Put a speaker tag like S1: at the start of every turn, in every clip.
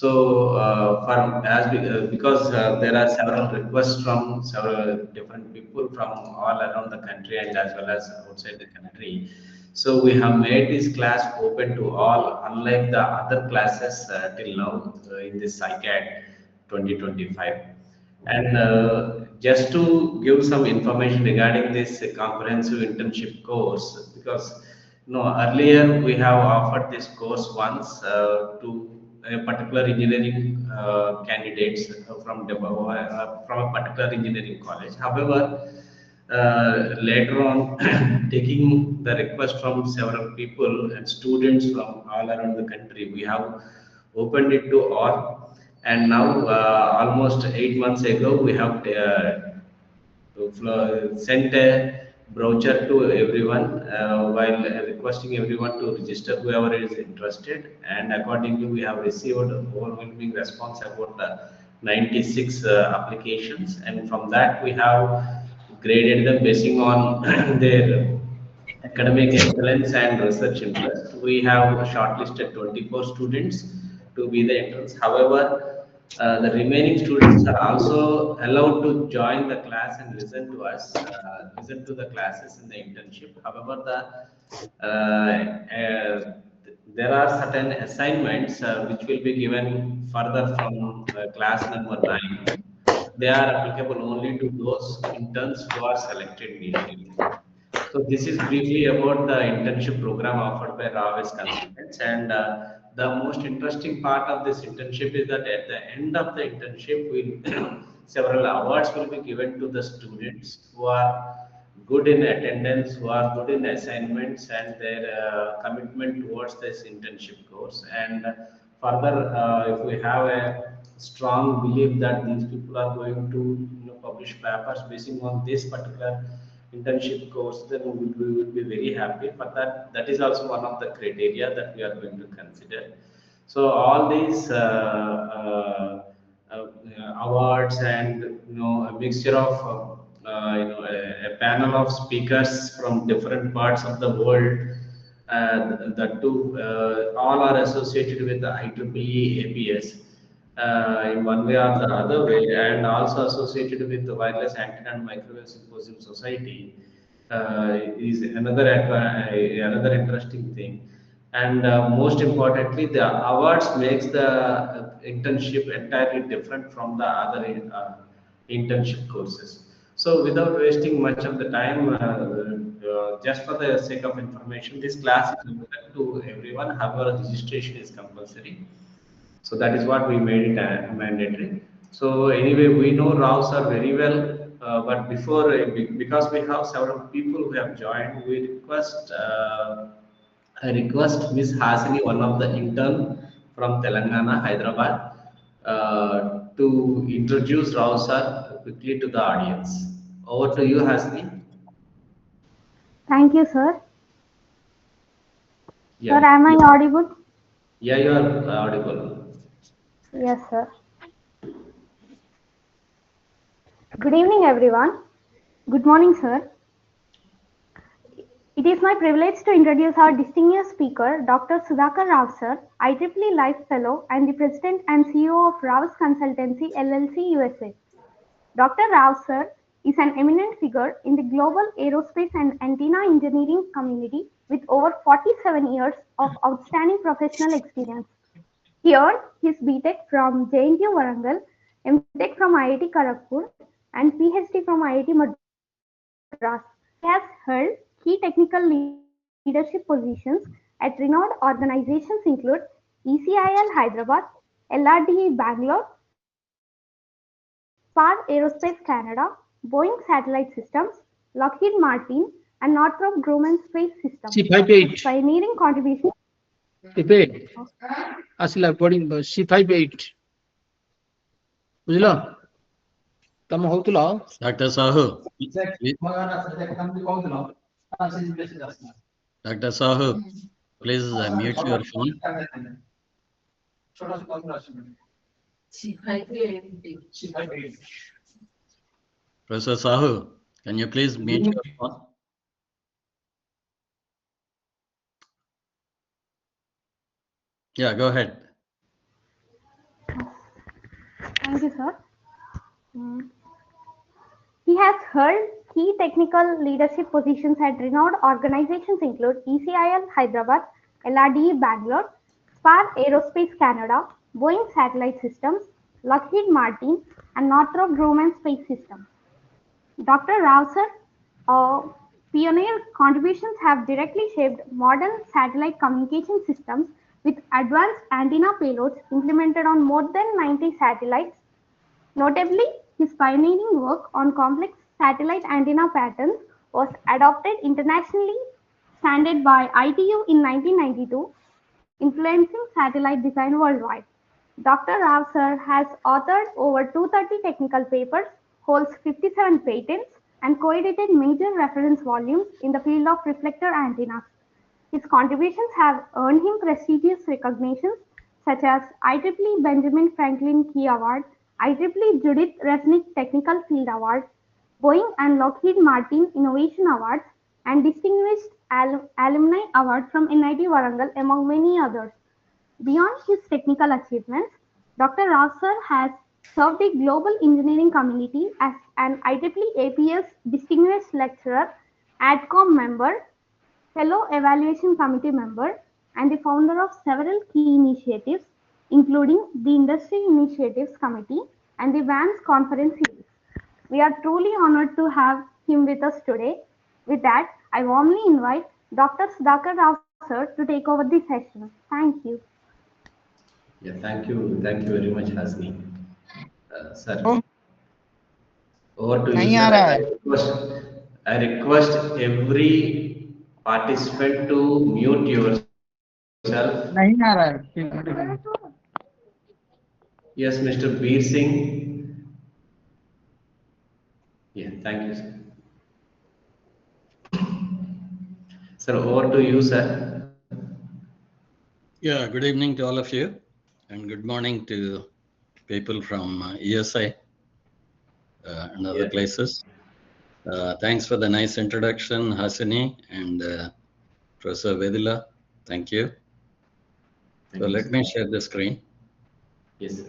S1: So because there are several requests from several different people from all around the country and as well as outside the country, so we have made this class open to all, unlike the other classes till now in this SciCAD 2025. And just to give some information regarding this comprehensive internship course, because earlier we have offered this course once to a particular engineering candidates from a particular engineering college. However, later on, taking the request from several people and students from all around the country, we have opened it to all. And now, almost 8 months ago, we have sent a brochure to everyone while requesting everyone to register whoever is interested, and accordingly we have received overwhelming response about 96 applications, and from that we have graded them basing on their academic excellence and research interest. We have shortlisted 24 students to be the entrants. However, the remaining students are also allowed to join the class and listen to us, listen to the classes in the internship. However, there are certain assignments which will be given further from class number 9. They are applicable only to those interns who are selected initially. So this is briefly about the internship program offered by Ravis Consultants. And the most interesting part of this internship is that at the end of the internship, several awards will be given to the students who are good in attendance, who are good in assignments, and their commitment towards this internship course. And further, if we have a strong belief that these people are going to publish papers basing on this particular internship course, then we would be very happy. But that is also one of the criteria that we are going to consider. So all these awards and a mixture of a panel of speakers from different parts of the world, that too all are associated with the IEEE APS in one way or the other way, and also associated with the Wireless Antenna and Microwave Symposium Society is another interesting thing. And most importantly, the awards makes the internship entirely different from the other internship courses. So without wasting much of the time, just for the sake of information, this class is open to everyone. However, registration is compulsory. So that is what we made it mandatory. So anyway, we know Rao sir very well, but before because we have several people who have joined, we request I request Miss Hasini, one of the intern from Telangana, Hyderabad, to introduce Rao sir quickly to the audience. Over to you, Hasini.
S2: Thank you, sir.
S1: Yeah,
S2: Sir, am I audible?
S1: yeah, you are audible.
S2: Yes, sir. Good evening, everyone. Good morning, sir. It is my privilege to introduce our distinguished speaker, Dr. Sudhakar Rao, sir, IEEE Life Fellow and the President and CEO of Rao's Consultancy LLC USA. Dr. Rao, sir, is an eminent figure in the global aerospace and antenna engineering community with over 47 years of outstanding professional experience. He earned his BTech from JNTU Warangal, MTech from IIT Kharagpur, and PhD from IIT Madras. He has held key technical leadership positions at renowned organizations include ECIL Hyderabad, LRDE Bangalore, SPAR Aerospace Canada, Boeing Satellite Systems, Lockheed Martin, and Northrop Grumman Space Systems. His pioneering contributions
S3: C58 ଆସିଲା boarding C58 ବୁଝିଲ ତମେ ହଉଥିଲ
S4: Dr. Sahu, Dr. Sahu, please mute your phone. Professor Sahu, can you please mute your phone? Yeah, go ahead.
S2: Thank you, sir. Mm. He has held key technical leadership positions at renowned organizations include ECIL Hyderabad, LRDE Bangalore, Spar Aerospace Canada, Boeing Satellite Systems, Lockheed Martin, and Northrop Grumman Space Systems. Dr. Rao sir, pioneer contributions have directly shaped modern satellite communication systems with advanced antenna payloads implemented on more than 90 satellites. Notably, his pioneering work on complex satellite antenna patterns was adopted internationally standard by ITU in 1992, influencing satellite design worldwide. Dr. Rao sir has authored over 230 technical papers, holds 57 patents, and co-edited major reference volumes in the field of reflector antennas. His contributions have earned him prestigious recognitions such as IEEE Benjamin Franklin Key Award, IEEE Judith Resnick Technical Field Award, Boeing and Lockheed Martin Innovation Awards, and Distinguished Alumni Award from NIT Warangal, among many others. Beyond his technical achievements, Dr. Rao sir has served the global engineering community as an IEEE APS Distinguished Lecturer, ADCOM member, fellow evaluation committee member, and the founder of several key initiatives, including the Industry Initiatives Committee and the VANS Conference Series. We are truly honored to have him with us today. With that, I warmly invite Dr. Sudhakar Rao sir to take over the session. Thank you.
S1: Yeah, thank you very much, Hasni. Sir,
S3: Oh,
S1: over to you,
S3: नहीं
S1: sir.
S3: आ रहा है
S1: I request every participant to mute yourself.
S3: नहीं आ रहा है
S1: Yes, Mr. Beer Singh. Yeah, thank you, sir. Sir, over to you, sir.
S4: Yeah, good evening to all of you, and good morning to people from ESI and other
S1: Yeah.
S4: places. Thanks for the nice introduction, Hasini and Professor Vedila. Thank you.
S1: Thank
S4: So
S1: you,
S4: let
S1: sir.
S4: me share the screen.
S1: Yes, sir.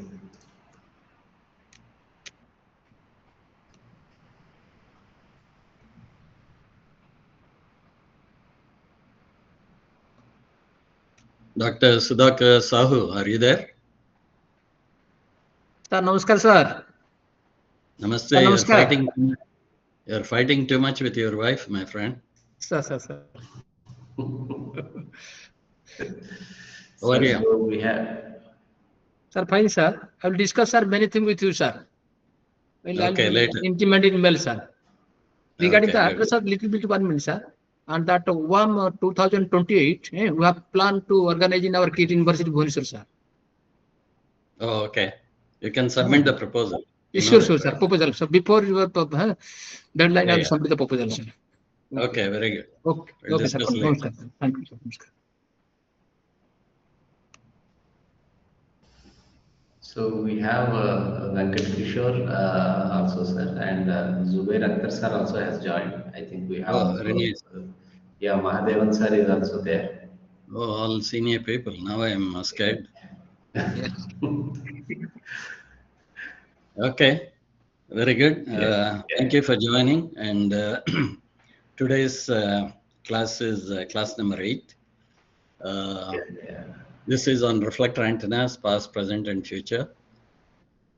S4: Dr. Sudhakar Sahu, are you there?
S3: Sir, namaskar, sir.
S4: Namaste.
S3: Sir, namaskar.
S4: You're fighting too much with your wife, my friend.
S3: Sir.
S4: How
S1: Sir,
S4: are you?
S1: so we have.
S3: Sir, fine, sir. I will discuss, sir, many things with you, sir.
S4: Okay,
S3: I'll
S4: later.
S3: intimate in mail, sir. Regarding
S4: Okay,
S3: the
S4: good.
S3: address of little bit 1 minute, sir. And that WAM 2028, we have planned to organize in our KIT University, Bhubaneswar, sir.
S4: Oh, okay. You can submit the proposal. You know
S3: Sure,
S4: that,
S3: sure, sir.
S4: right?
S3: Proposal. So before your deadline, I will
S4: Yeah.
S3: submit the proposal, sir.
S4: Okay, very good.
S3: Okay,
S4: We'll
S3: okay, sir.
S4: discuss later.
S3: Namaskar, sir. Thank you, sir. Namaskar.
S1: So we have Venkat Kishore also, sir, and Zubair Akhtar sir also has joined. I think we have
S4: Oh,
S1: also,
S4: very nice.
S1: yeah, Mahadevan sir is also there.
S4: Oh, all senior people. Now I am scared.
S3: Yeah.
S4: Okay, very good.
S1: Yeah.
S4: Thank you for joining. And today's class is class number 8.
S1: Yeah.
S4: This is on reflector antennas, past, present, and future.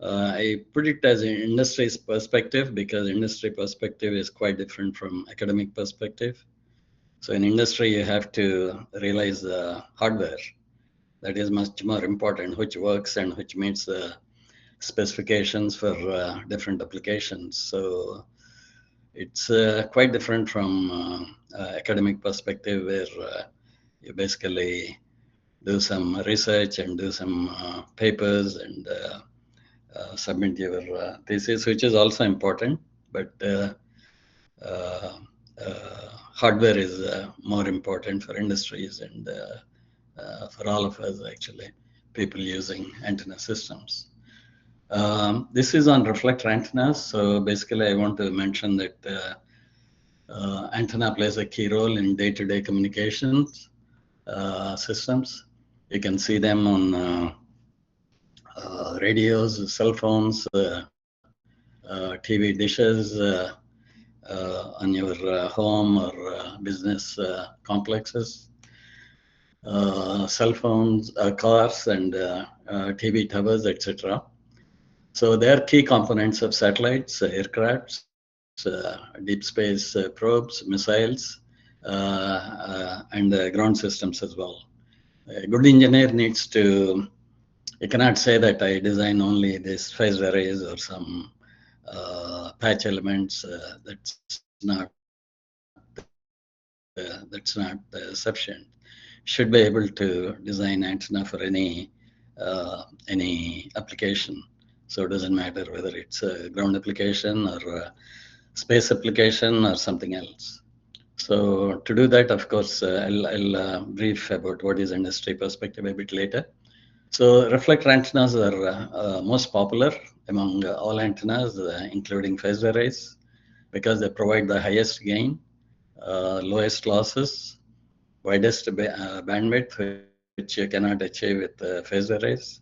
S4: I put it as an industry's perspective because industry perspective is quite different from academic perspective. So in industry, you have to realize the hardware that is much more important, which works and which meets the specifications for different applications. So it's quite different from academic perspective where you basically do some research and do some papers and submit your thesis, which is also important, but hardware is more important for industries and for all of us, actually, people using antenna systems. This is on reflector antennas. So basically, I want to mention that antenna plays a key role in day-to-day communications systems. You can see them on radios, cell phones, TV dishes on your home or business complexes, cell phones, cars, and TV towers, etc. So they are key components of satellites, aircrafts, deep space probes, missiles, and ground systems as well. A good engineer needs to, you cannot say that I design only this phased arrays or some patch elements. That's not sufficient. Should be able to design antenna for any application. So it doesn't matter whether it's a ground application or a space application or something else. So to do that, of course, I'll brief about what is industry perspective a bit later. So reflector antennas are most popular among all antennas, including phased arrays, because they provide the highest gain, lowest losses, widest bandwidth, which you cannot achieve with phased arrays,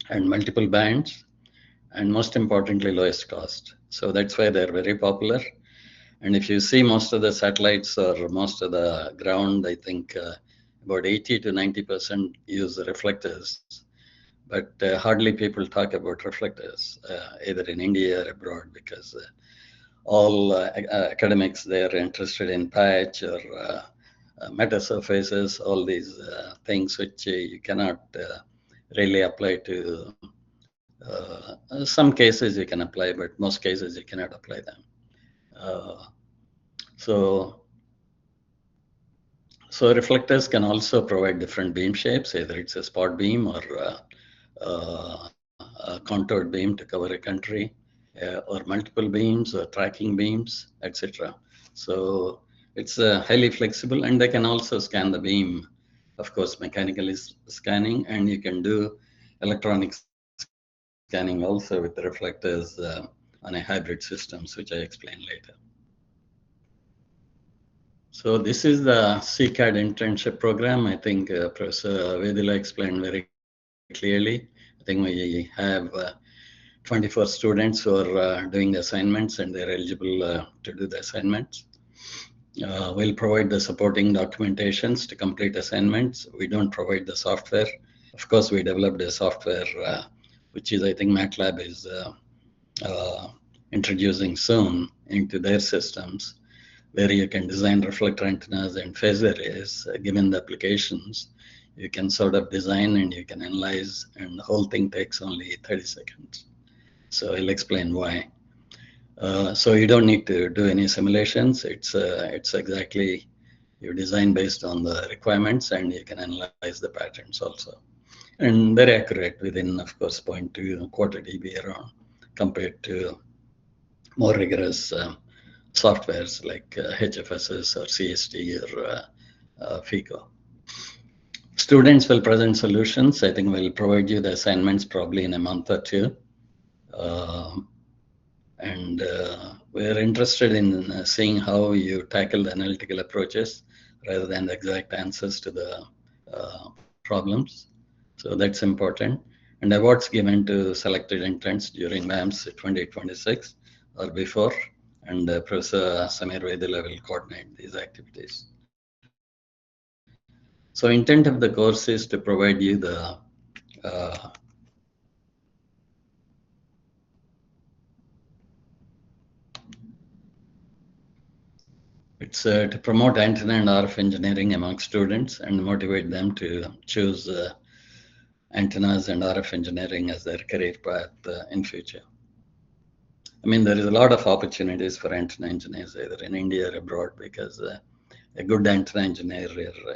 S4: and multiple bands, and most importantly, lowest cost. So that's why they're very popular. And if you see most of the satellites or most of the ground, I think about 80 to 90% use the reflectors. But hardly people talk about reflectors, either in India or abroad, because all academics, they're interested in patch or meta surfaces, all these things which you cannot really apply to. Some cases you can apply, but most cases you cannot apply them. So reflectors can also provide different beam shapes, either it's a spot beam or a contoured beam to cover a country, or multiple beams or tracking beams, etc. So it's highly flexible, and they can also scan the beam, of course, mechanically scanning, and you can do electronic scanning also with the reflectors on a hybrid systems, which I explain later. So this is the CCAD internship program. I think Professor Vedula explained very clearly. I think we have 24 students who are doing assignments, and they're eligible to do the assignments. We'll provide the supporting documentations to complete assignments. We don't provide the software. Of course, we developed a software, which is, I think MATLAB is introducing soon into their systems, where you can design reflector antennas and phased arrays. Given the applications, you can sort of design and you can analyze, and the whole thing takes only 30 seconds. So I'll explain why. So you don't need to do any simulations. It's exactly you design based on the requirements, and you can analyze the patterns also. And very accurate within, of course, 0.2 quarter dB around, compared to more rigorous softwares like HFSS or CST or FICO. Students will present solutions. I think we'll provide you the assignments probably in a month or two. And we're interested in seeing how you tackle the analytical approaches rather than the exact answers to the problems. So that's important. And awards given to selected interns during MAMS 2026 or before. And Professor Samir Vedula will coordinate these activities. So intent of the course is to provide you the it's to promote antenna and RF engineering among students and motivate them to choose antennas and RF engineering as their career path in future. I mean, there is a lot of opportunities for antenna engineers either in India or abroad, because a good antenna engineer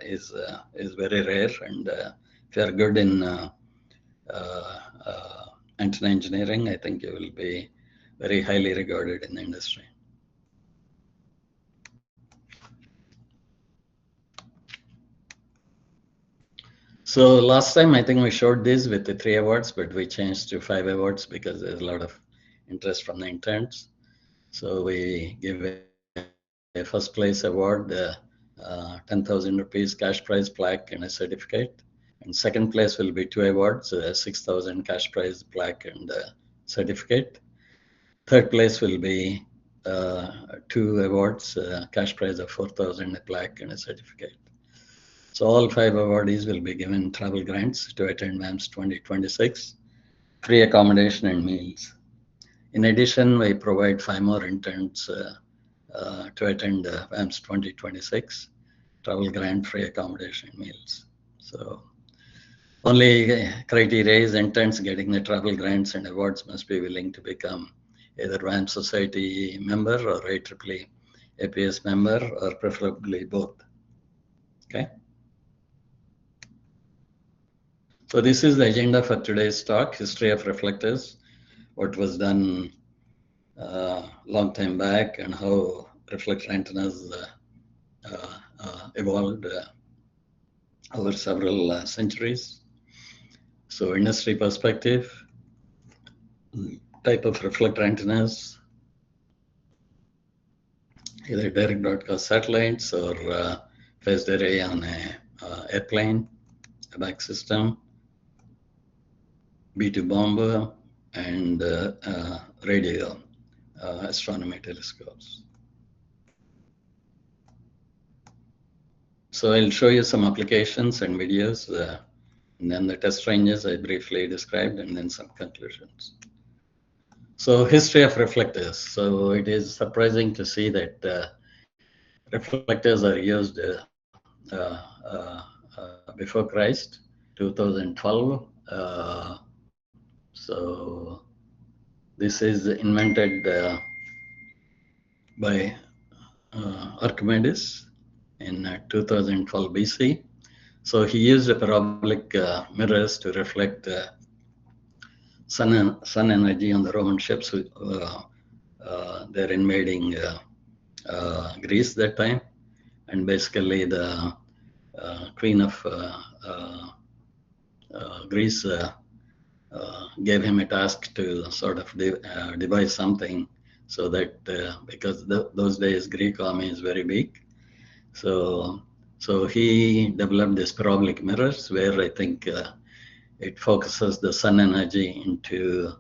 S4: is very rare, and if you are good in antenna engineering, I think you will be very highly regarded in the industry. So last time, I think we showed this with the 3 awards, but we changed to 5 awards because there's a lot of interest from the interns. So we give a first place award, 10,000 rupees cash prize, plaque, and a certificate. And second place will be 2 awards, 6,000 cash prize, plaque, and certificate. Third place will be 2 awards, cash prize of 4,000, a plaque, and a certificate. So all 5 awardees will be given travel grants to attend WAMS 2026, free accommodation and meals. In addition, we provide 5 more interns to attend WAMS 2026, travel grant, free accommodation and meals. So only criteria is interns getting the travel grants and awards must be willing to become either WAMS Society member or IEEE APS member, or preferably both. Okay. So this is the agenda for today's talk: history of reflectors, what was done long time back, and how reflector antennas evolved over several centuries. So industry perspective, type of reflector antennas, either direct broadcast satellites or phased array on a airplane, a back system, B2 bomber, and radio astronomy telescopes. So I'll show you some applications and videos, and then the test ranges I briefly described, and then some conclusions. So history of reflectors. So it is surprising to see that reflectors are used before Christ, 2012. So this is invented by Archimedes in 2012 BC. So he used parabolic mirrors to reflect sun energy on the Roman ships. They're invading Greece that time, and basically the queen of Greece gave him a task to sort of devise something so that because those days Greek army is very big, so he developed these parabolic mirrors where I think it focuses the sun energy into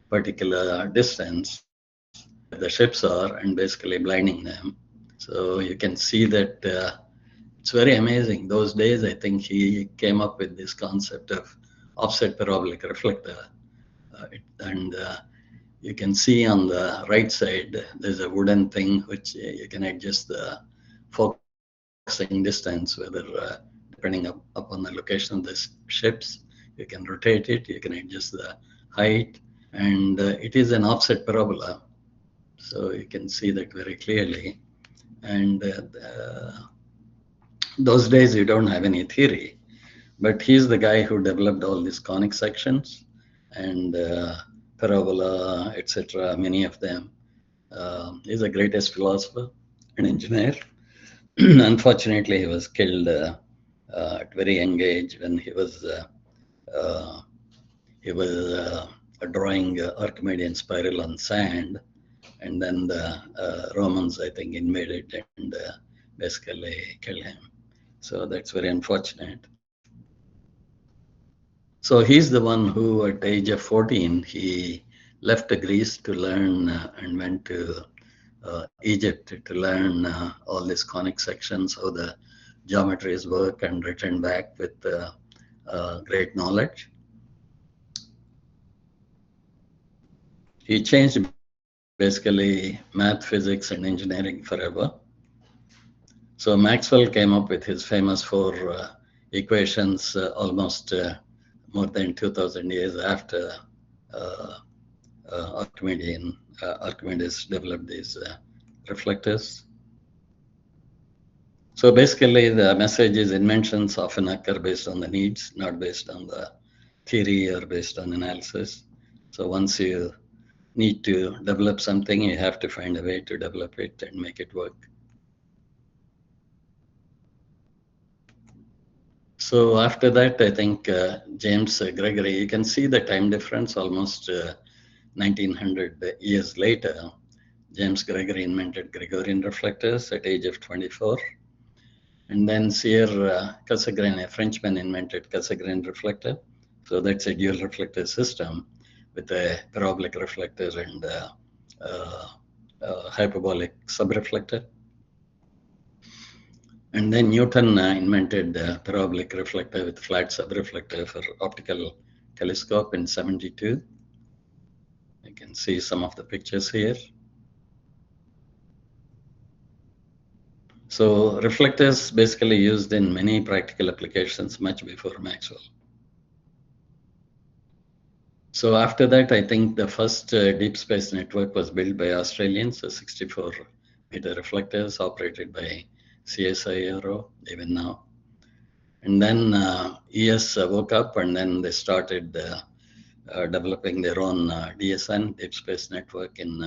S4: particular distance where the ships are, and basically blinding them. So you can see that it's very amazing. Those days, I think he came up with this concept of offset parabolic reflector. And you can see on the right side, there's a wooden thing which you can adjust the focusing distance, whether depending upon the location of the ships, you can rotate it, you can adjust the height, and it is an offset parabola. So you can see that very clearly. And those days you don't have any theory, but he's the guy who developed all these conic sections and parabola, etc., many of them. He's the greatest philosopher and engineer. Unfortunately, he was killed at very young age when he was drawing Archimedean spiral on sand, and then the Romans, I think, invaded and basically killed him. So that's very unfortunate. So he's the one who, at the age of 14, he left Greece to learn and went to Egypt to learn all these conic sections, how the geometries work, and returned back with great knowledge. He changed basically math, physics, and engineering forever. So Maxwell came up with his famous 4 equations almost more than 2,000 years after Archimedes developed these reflectors. So basically the message is inventions often occur based on the needs, not based on the theory or based on analysis. So once you need to develop something, you have to find a way to develop it and make it work. So after that, I think James Gregory, you can see the time difference, almost 1900 years later. James Gregory invented Gregorian reflectors at age of 24. And then Sieur Cassegrain, a Frenchman, invented Cassegrain reflector. So that's a dual reflector system with a parabolic reflector and hyperbolic subreflector. And then Newton invented parabolic reflector with flat subreflector for optical telescope in 72. You can see some of the pictures here. So reflectors basically used in many practical applications much before Maxwell. So after that, I think the first deep space network was built by Australians, 64-meter reflectors operated by CSI Aero, even now. And then ES woke up, and then they started developing their own DSN, Deep Space Network, in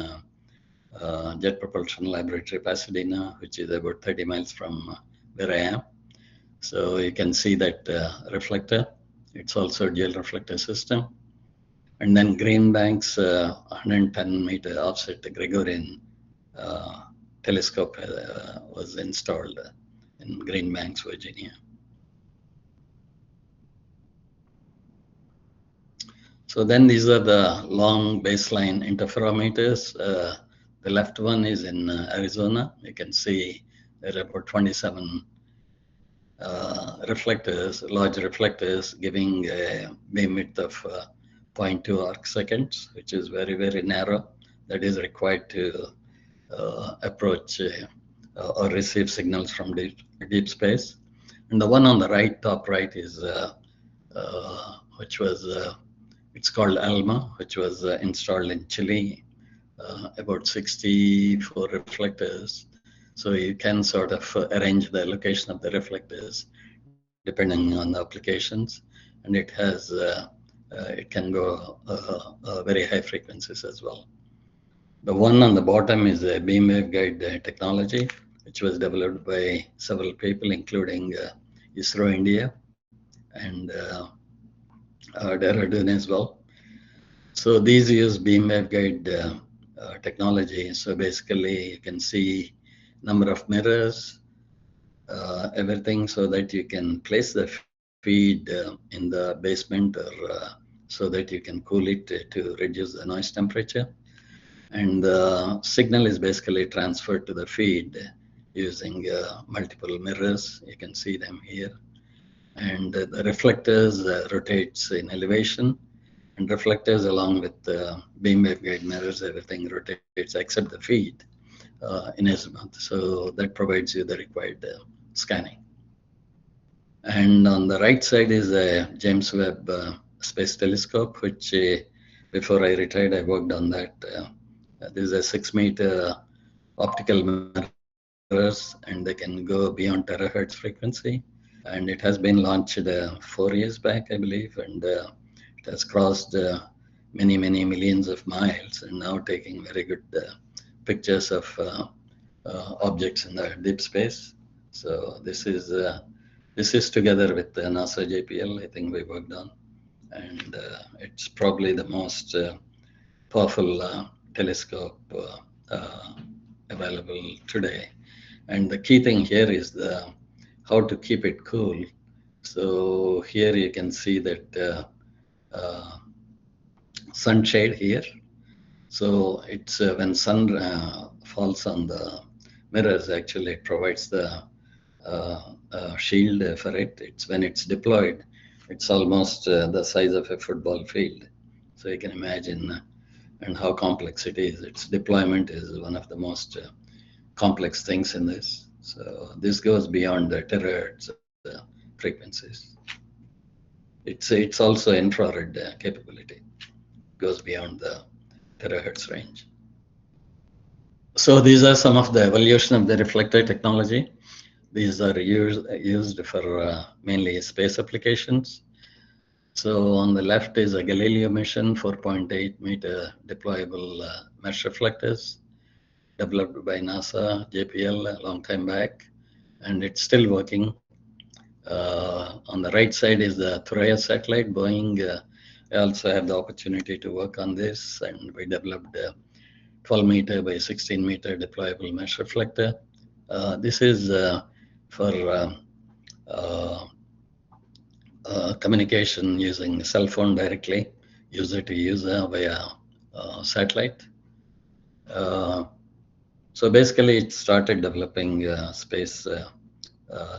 S4: Jet Propulsion Laboratory, Pasadena, which is about 30 miles from where I am. So you can see that reflector. It's also a dual reflector system. And then Green Banks 110-meter offset Gregorian telescope was installed in Green Banks, Virginia. So then these are the long baseline interferometers. The left one is in Arizona. You can see there are about 27 reflectors, large reflectors, giving a beam width of 0.2 arc seconds, which is very, very narrow. That is required to approach or receive signals from deep space. And the one on the right, top right, is which was it's called ALMA, which was installed in Chile. About 64 reflectors. So you can sort of arrange the location of the reflectors depending on the applications, and it has it can go very high frequencies as well. The one on the bottom is a beam waveguide technology, which was developed by several people, including ISRO India and Dehradun as well. So these use beam waveguide technology. So basically, you can see number of mirrors, everything, so that you can place the feed in the basement, or so that you can cool it to reduce the noise temperature. And the signal is basically transferred to the feed using multiple mirrors. You can see them here. And the reflectors rotates in elevation, and reflectors along with the beam waveguide mirrors, everything rotates except the feed in azimuth. So that provides you the required scanning. And on the right side is a James Webb Space Telescope, which before I retired, I worked on that. This is a 6-meter optical mirrors, and they can go beyond terahertz frequency. And it has been launched 4 years back, I believe, and it has crossed many, many millions of miles, and now taking very good pictures of objects in the deep space. So this is together with the NASA JPL, I think we worked on, and it's probably the most powerful telescope available today. And the key thing here is how to keep it cool. So here you can see that sunshade here. So it's when sun falls on the mirrors, actually it provides the shield for it. It's when it's deployed, it's almost the size of a football field. So you can imagine and how complex it is. Its deployment is one of the most complex things in this. So this goes beyond the terahertz frequencies. It's also infrared capability, goes beyond the terahertz range. So these are some of the evolution of the reflector technology. These are used for mainly space applications. So on the left is a Galileo mission, 4.8-meter deployable mesh reflectors, developed by NASA JPL a long time back, and it's still working. On the right side is the Thuraya satellite, Boeing. I also have the opportunity to work on this, and we developed a 12-meter by 16-meter deployable mesh reflector. This is for communication using cell phone directly, user to user via satellite. So basically, it started developing space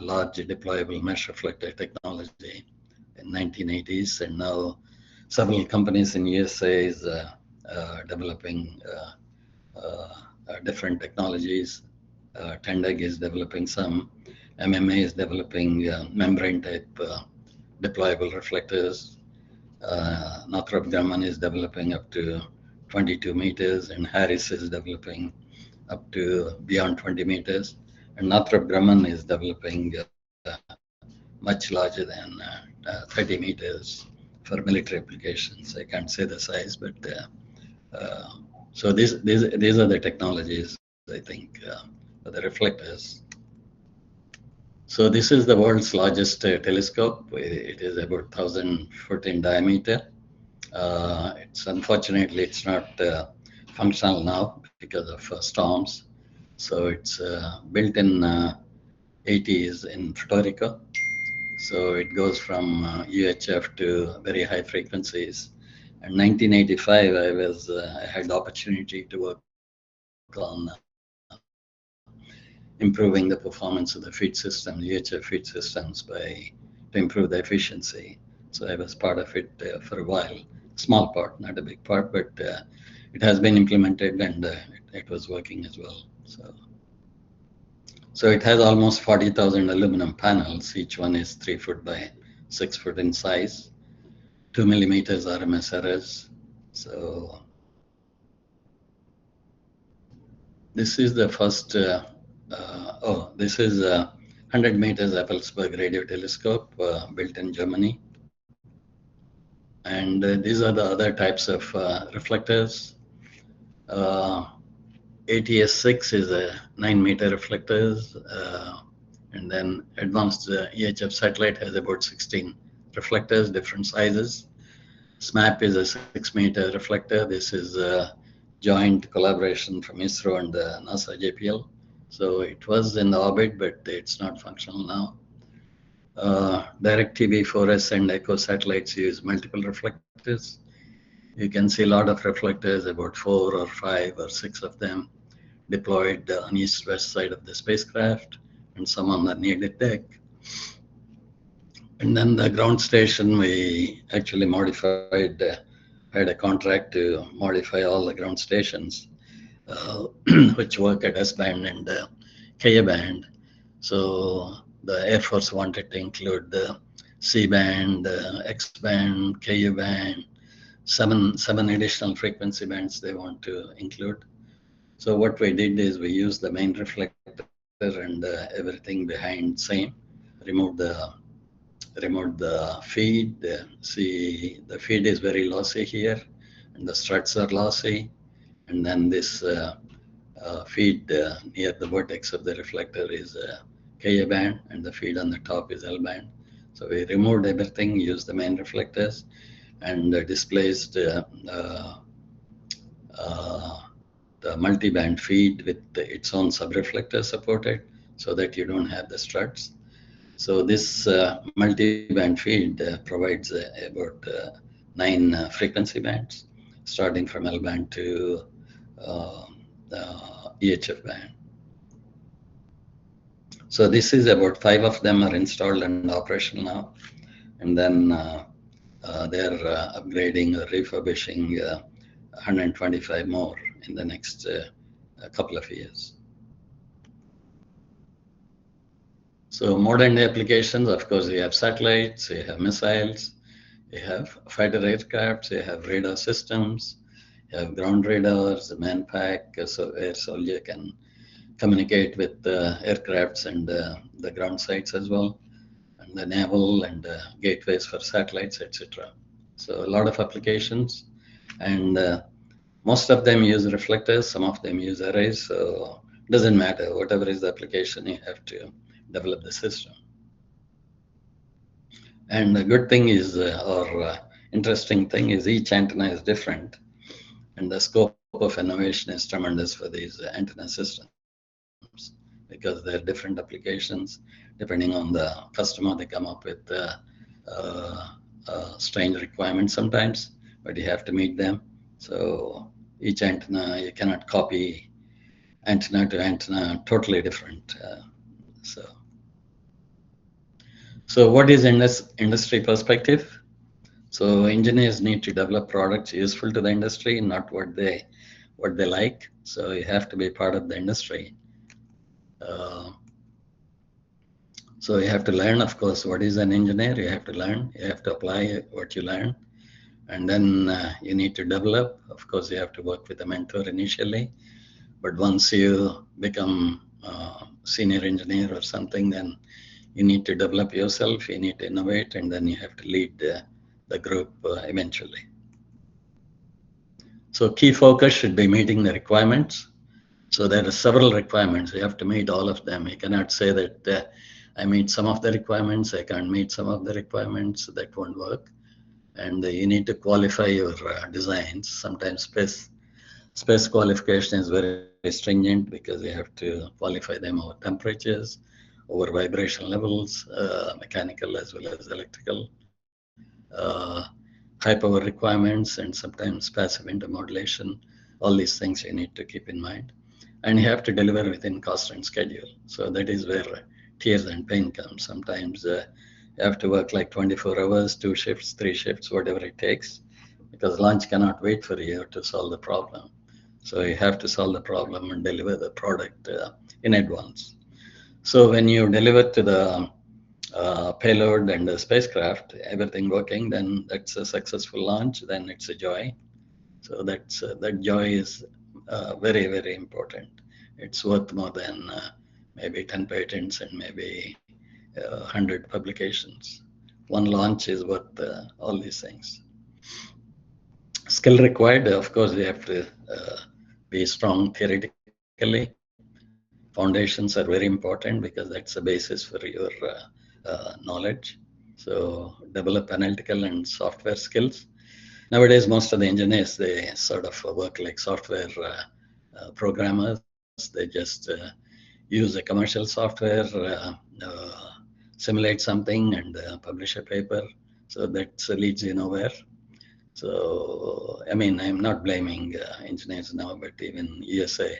S4: large deployable mesh reflector technology in 1980s, and now several companies in USA is developing different technologies. Tendeg is developing some. MMA is developing membrane type deployable reflectors. Northrop Grumman is developing up to 22 meters, and Harris is developing up to beyond 20 meters. And Northrop Grumman is developing much larger than 30 meters for military applications. I can't say the size, but so these are the technologies, I think, for the reflectors. So this is the world's largest telescope. It is about 1,000 foot in diameter. Unfortunately, it's not functional now because of storms. So it's built in 80s in Puerto Rico. So it goes from UHF to very high frequencies. In 1985, I had the opportunity to work on improving the performance of the feed system, UHF feed systems, to improve the efficiency. So I was part of it for a while. Small part, not a big part, but it has been implemented, and it was working as well. So it has almost 40,000 aluminum panels. Each one is 3 foot by 6 foot in size, 2 millimeters RMS errors. So this is the first, this is 100 meters Effelsberg radio telescope built in Germany. And these are the other types of reflectors. ATS-6 is a 9-meter reflectors, and then advanced EHF satellite has about 16 reflectors, different sizes. SMAP is a 6-meter reflector. This is a joint collaboration from ISRO and NASA JPL. So it was in the orbit, but it's not functional now. DirecTV 4S and ECHO satellites use multiple reflectors. You can see a lot of reflectors, about 4 or 5 or 6 of them, deployed on east-west side of the spacecraft, and some on the near deck. And then the ground station, we actually modified, had a contract to modify all the ground stations, which work at S-band and Ka-band. So the Air Force wanted to include the C-band, X-band, Ku-band, seven additional frequency bands they want to include. So what we did is we used the main reflector and everything behind same, removed the feed. See, the feed is very lossy here, and the struts are lossy. And then this feed near the vertex of the reflector is Ka-band, and the feed on the top is L-band. So we removed everything, used the main reflectors, and displaced the multi-band feed with its own subreflector supported, so that you don't have the struts. So this multi-band feed provides about 9 frequency bands, starting from L-band to EHF band. So this is about 5 of them are installed and operational now, and then they're upgrading or refurbishing 125 more in the next couple of years. So modern day applications, of course, you have satellites, you have missiles, you have fighter aircrafts, you have radar systems, you have ground radars, the manpack, so air soldier can communicate with the aircrafts and the ground sites as well, and the naval and gateways for satellites, etc. So a lot of applications, and most of them use reflectors, some of them use arrays, so it doesn't matter. Whatever is the application, you have to develop the system. And the good thing is, or interesting thing is, each antenna is different, and the scope of innovation is tremendous for these antenna systems. because there are different applications. Depending on the customer, they come up with strange requirements sometimes, but you have to meet them. So each antenna, you cannot copy antenna to antenna, totally different. So what is industry perspective? So engineers need to develop products useful to the industry, not what they like. So you have to be part of the industry. So you have to learn, of course, what is an engineer. You have to learn. You have to apply what you learn, and then you need to develop. Of course, you have to work with a mentor initially, but once you become senior engineer or something, then you need to develop yourself. You need to innovate, and then you have to lead the group eventually. So key focus should be meeting the requirements. So there are several requirements. You have to meet all of them. You cannot say that I meet some of the requirements, I can't meet some of the requirements. That won't work. And you need to qualify your designs. Sometimes space qualification is very stringent because you have to qualify them over temperatures, over vibration levels, mechanical as well as electrical, high power requirements, and sometimes passive intermodulation. All these things you need to keep in mind. And you have to deliver within cost and schedule. So that is where tears and pain comes. Sometimes you have to work like 24 hours, 2 shifts, 3 shifts, whatever it takes, because launch cannot wait for you to solve the problem. So you have to solve the problem and deliver the product in advance. So when you deliver to the payload and the spacecraft, everything working, then that's a successful launch, then it's a joy. So that joy is very, very important. It's worth more than maybe 10 patents and maybe 100 publications. One launch is worth all these things. Skill required, of course, we have to be strong theoretically. Foundations are very important because that's the basis for your knowledge. So develop analytical and software skills. Nowadays, most of the engineers, they sort of work like software programmers. They just use a commercial software, simulate something, and publish a paper. So that leads you nowhere. So, I mean, I'm not blaming engineers now, but even USA,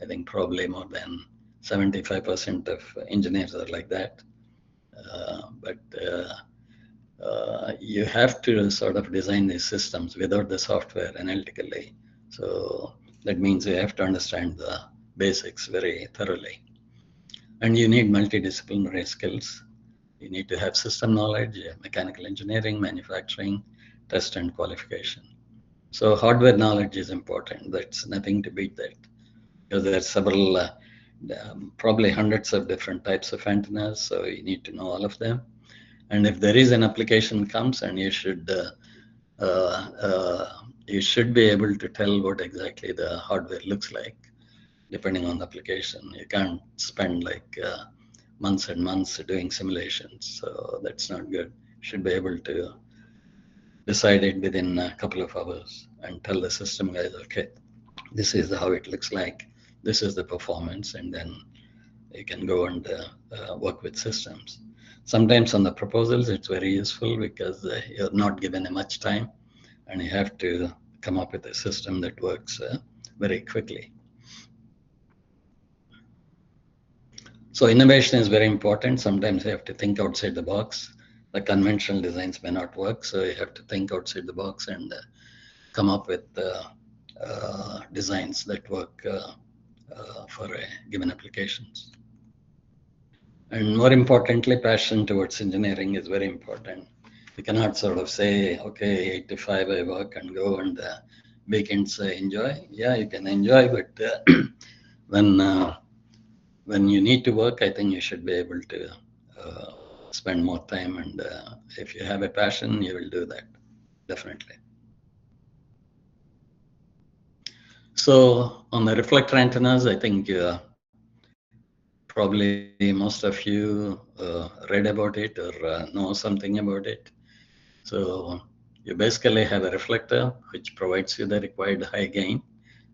S4: I think probably more than 75% of engineers are like that. You have to sort of design these systems without the software analytically. So that means you have to understand the basics very thoroughly. And you need multidisciplinary skills. You need to have system knowledge, mechanical engineering, manufacturing, test and qualification. So hardware knowledge is important. That's nothing to beat that, because there are several, probably hundreds of different types of antennas. So you need to know all of them. And if there is an application comes, and you should be able to tell what exactly the hardware looks like, depending on the application. You can't spend like months and months doing simulations. So that's not good. You should be able to decide it within a couple of hours and tell the system guys, okay, this is how it looks like. This is the performance, and then you can go and work with systems. Sometimes on the proposals, it's very useful because you're not given much time, and you have to come up with a system that works very quickly. So innovation is very important. Sometimes you have to think outside the box. The conventional designs may not work, so you have to think outside the box and come up with designs that work for given applications. And more importantly, passion towards engineering is very important. You cannot sort of say, okay, 8 to 5 I work and go, and weekends I enjoy. Yeah, you can enjoy, but when you need to work, I think you should be able to spend more time. And if you have a passion, you will do that, definitely. So on the reflector antennas, I think probably most of you read about it or know something about it. So you basically have a reflector which provides you the required high gain.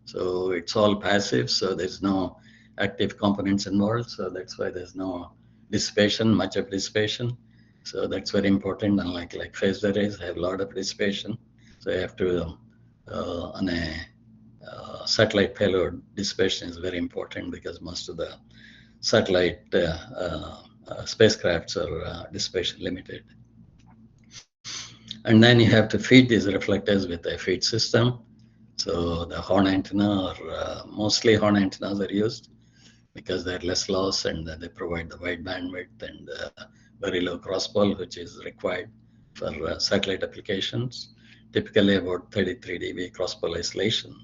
S4: So it's all passive, so there's no active components involved. So that's why there's no dissipation, much of dissipation. So that's very important. Unlike like phased arrays, have a lot of dissipation. So you have to, on a satellite payload, dissipation is very important because most of the satellite spacecrafts are dissipation limited. And then you have to feed these reflectors with a feed system. So the horn antenna, or mostly horn antennas are used because they're less loss and they provide the wide bandwidth and very low crosspole, which is required for satellite applications. Typically about 33 dB crosspole isolation.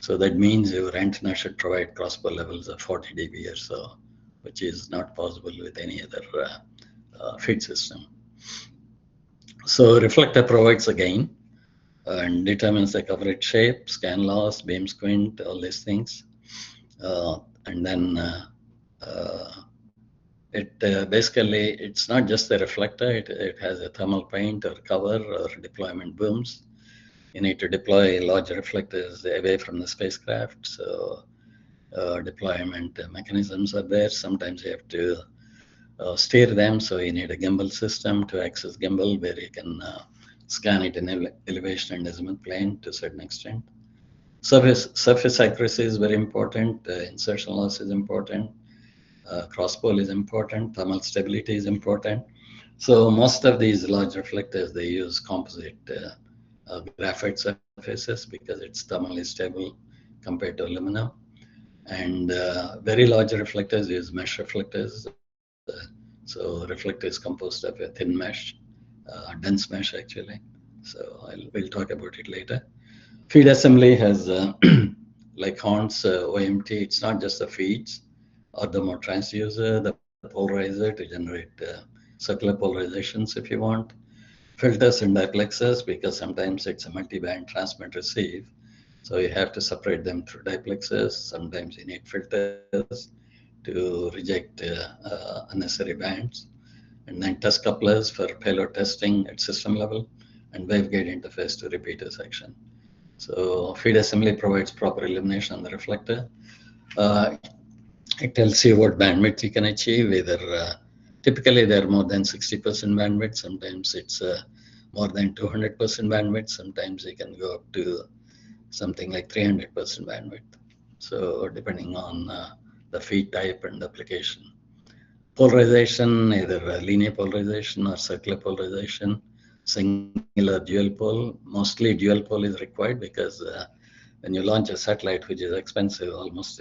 S4: So that means your antenna should provide crosspole levels of 40 dB or so, which is not possible with any other feed system. So reflector provides a gain and determines the coverage shape, scan loss, beam squint, all these things. And then basically, it's not just the reflector, it has a thermal paint or cover or deployment booms. You need to deploy large reflectors away from the spacecraft. So deployment mechanisms are there. Sometimes you have to steer them. So you need a gimbal system to access gimbal where you can scan it in elevation and azimuth plane to a certain extent. Surface accuracy is very important. Insertion loss is important. Crosspole is important. Thermal stability is important. So most of these large reflectors, they use composite graphite surfaces because it's thermally stable compared to aluminum. And very large reflectors use mesh reflectors. So reflector is composed of a thin mesh, dense mesh actually. So we'll talk about it later. Feed assembly has like horns, OMT. It's not just the feeds or the mode transducer, the polarizer to generate circular polarizations if you want. Filters and diplexers because sometimes it's a multi-band transmit receive. So you have to separate them through diplexers. Sometimes you need filters to reject unnecessary bands. And then test couplers for payload testing at system level and waveguide interface to repeater section. So feed assembly provides proper illumination on the reflector. It tells you what bandwidth you can achieve, either typically they're more than 60% bandwidth, sometimes it's more than 200% bandwidth, sometimes you can go up to something like 300% bandwidth. So depending on the feed type and application. Polarization, either linear polarization or circular polarization, singular dual pole. Mostly dual pole is required because when you launch a satellite, which is expensive, almost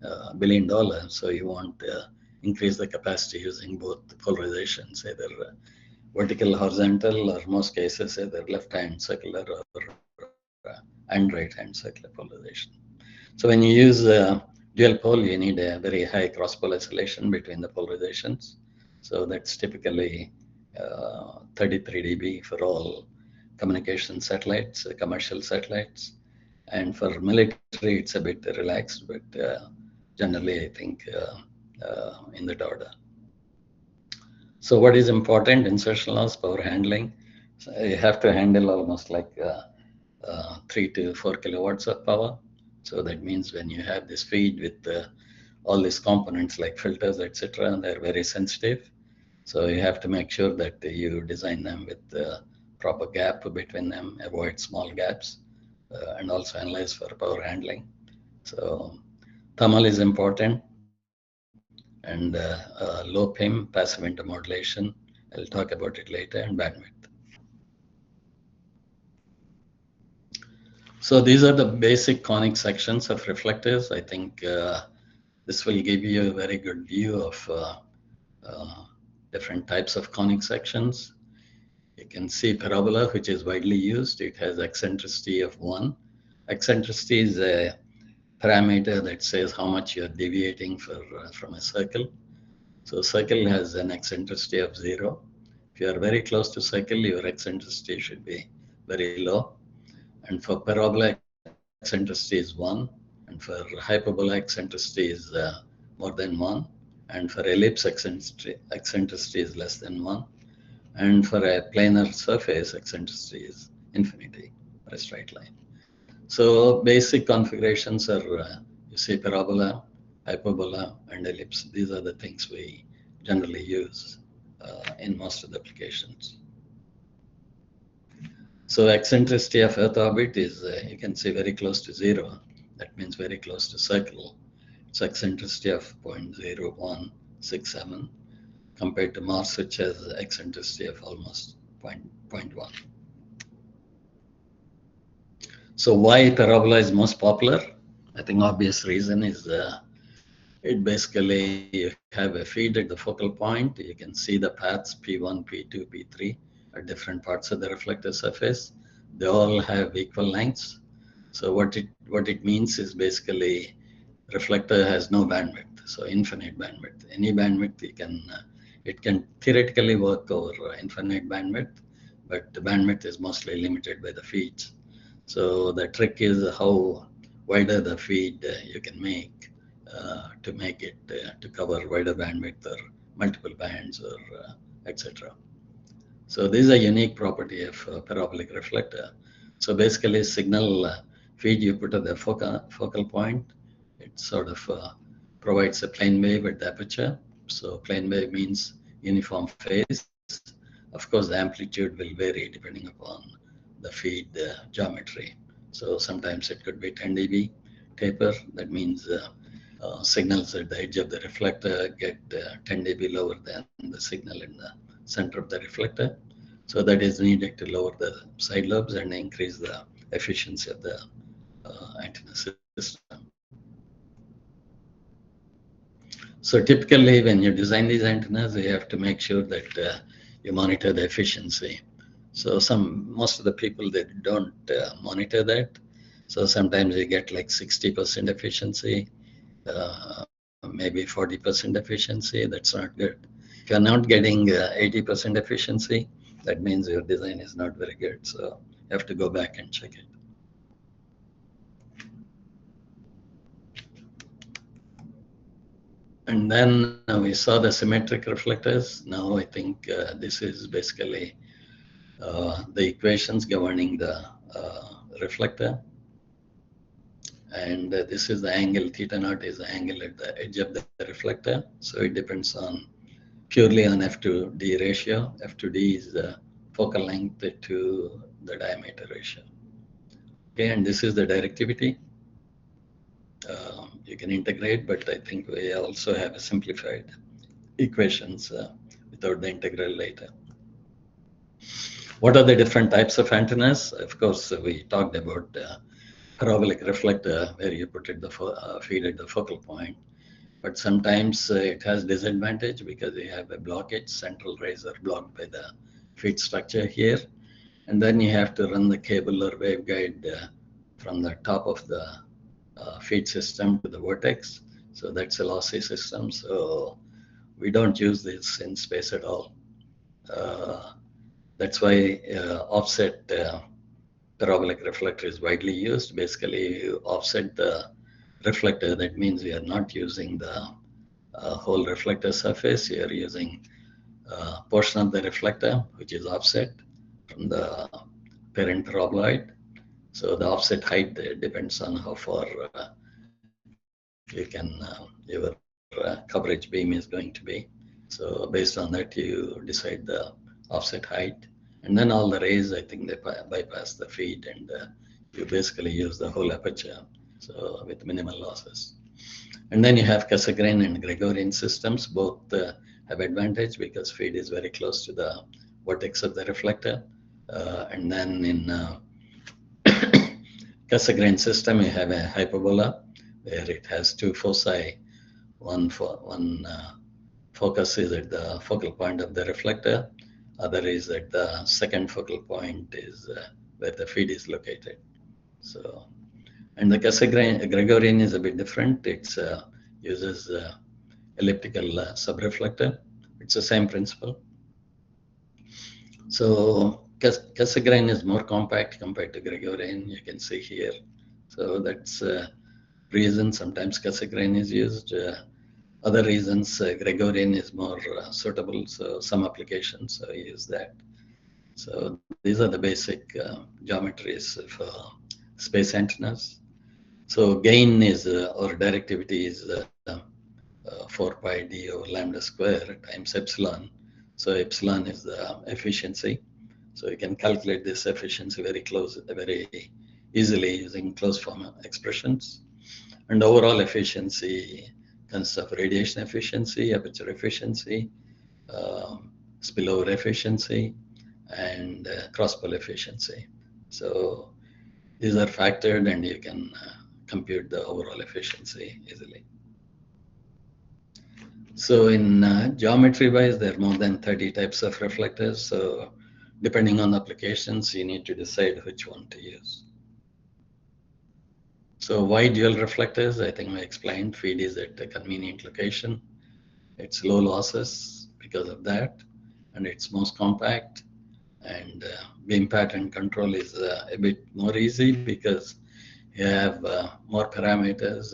S4: $1 billion, so you want to increase the capacity using both polarizations, either vertical, horizontal, or most cases either left-hand circular or and right-hand circular polarization. So when you use dual pole, you need a very high cross-pole isolation between the polarizations. So that's typically 33 dB for all communication satellites, commercial satellites. And for military, it's a bit relaxed, but generally, I think in that order. So what is important? Insertion loss, power handling. So you have to handle almost like 3 to 4 kilowatts of power. So that means when you have this feed with all these components like filters, etc., they're very sensitive. So you have to make sure that you design them with the proper gap between them, avoid small gaps, and also analyze for power handling. So thermal is important, and low PIM, passive intermodulation. I'll talk about it later, and bandwidth. So these are the basic conic sections of reflectors. I think this will give you a very good view of different types of conic sections. You can see parabola, which is widely used. It has eccentricity of 1. Eccentricity is a parameter that says how much you're deviating from a circle. So circle has an eccentricity of 0. If you are very close to circle, your eccentricity should be very low. And for parabola, eccentricity is 1. And for hyperbola, eccentricity is more than 1. And for ellipse, eccentricity is less than 1. And for a planar surface, eccentricity is infinity for a straight line. So basic configurations are, you see parabola, hyperbola, and ellipse. These are the things we generally use in most of the applications. So eccentricity of Earth orbit is, you can see, very close to 0. That means very close to circle. It's eccentricity of 0.0167 compared to Mars, which has eccentricity of almost 0.1. So why parabola is most popular? I think obvious reason is it basically, you have a feed at the focal point. You can see the paths P1, P2, P3 at different parts of the reflector surface. They all have equal lengths. So what it means is basically reflector has no bandwidth, so infinite bandwidth. Any bandwidth it can theoretically work over infinite bandwidth, but the bandwidth is mostly limited by the feeds. So the trick is how wider the feed you can make to make it to cover wider bandwidth or multiple bands or etc. So this is a unique property of parabolic reflector. So basically, signal feed you put at the focal point, it sort of provides a plane wave at the aperture. So plane wave means uniform phase. Of course, the amplitude will vary depending upon the feed geometry. So sometimes it could be 10 dB taper. That means signals at the edge of the reflector get 10 dB lower than the signal in the center of the reflector. So that is needed to lower the side lobes and increase the efficiency of the antenna system. So typically when you design these antennas, you have to make sure that you monitor the efficiency. So most of the people, they don't monitor that. So sometimes you get like 60% efficiency, maybe 40% efficiency. That's not good. If you're not getting 80% efficiency, that means your design is not very good. So you have to go back and check it. And then we saw the symmetric reflectors. Now I think this is basically the equations governing the reflector. And this is the angle, theta naught is the angle at the edge of the reflector. So it depends purely on F to D ratio. F to D is the focal length to the diameter ratio. Okay, and this is the directivity. You can integrate, but I think we also have a simplified equations without the integral later. What are the different types of antennas? Of course, we talked about parabolic reflector, where you put it feed at the focal point. But sometimes it has disadvantage because you have a blockage, central rays are blocked by the feed structure here. And then you have to run the cable or waveguide from the top of the feed system to the vertex. So that's a lossy system. So we don't use this in space at all. That's why offset parabolic reflector is widely used. Basically, you offset the reflector. That means we are not using the whole reflector surface. You are using a portion of the reflector, which is offset from the parent paraboloid. So the offset height depends on how far your coverage beam is going to be. So based on that, you decide the offset height. And then all the rays, I think they bypass the feed, and you basically use the whole aperture, so with minimal losses. And then you have Cassegrain and Gregorian systems. Both have advantage because feed is very close to the vertex of the reflector. And then in Cassegrain system, you have a hyperbola where it has two foci. One focus is at the focal point of the reflector. Other is at the second focal point is where the feed is located. So, and the Gregorian is a bit different. It uses elliptical subreflector. It's the same principle. So Cassegrain is more compact compared to Gregorian. You can see here. So that's reason sometimes Cassegrain is used. Other reasons, Gregorian is more suitable, so some applications use that. So these are the basic geometries for space antennas. So gain is, or directivity is 4 pi d over lambda square times epsilon. So epsilon is the efficiency. So you can calculate this efficiency very easily using closed form expressions. And overall efficiency consists of radiation efficiency, aperture efficiency, spillover efficiency, and cross-pole efficiency. So these are factored, and you can compute the overall efficiency easily. So in geometry-wise, there are more than 30 types of reflectors. So depending on applications, you need to decide which one to use. So why dual reflectors? I think I explained. Feed is at a convenient location. It's low losses because of that, and it's most compact. And beam pattern control is a bit more easy because you have more parameters,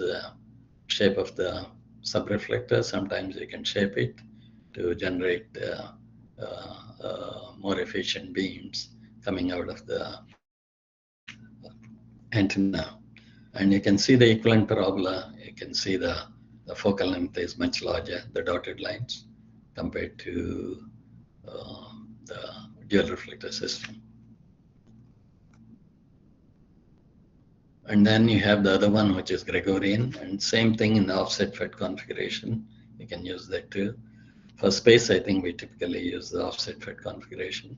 S4: shape of the subreflector. Sometimes you can shape it to generate more efficient beams coming out of the antenna. And you can see the equivalent parabola. You can see the focal length is much larger, the dotted lines, compared to the dual reflector system. And then you have the other one, which is Gregorian, and same thing in the offset fed configuration. You can use that too. For space, I think we typically use the offset fed configuration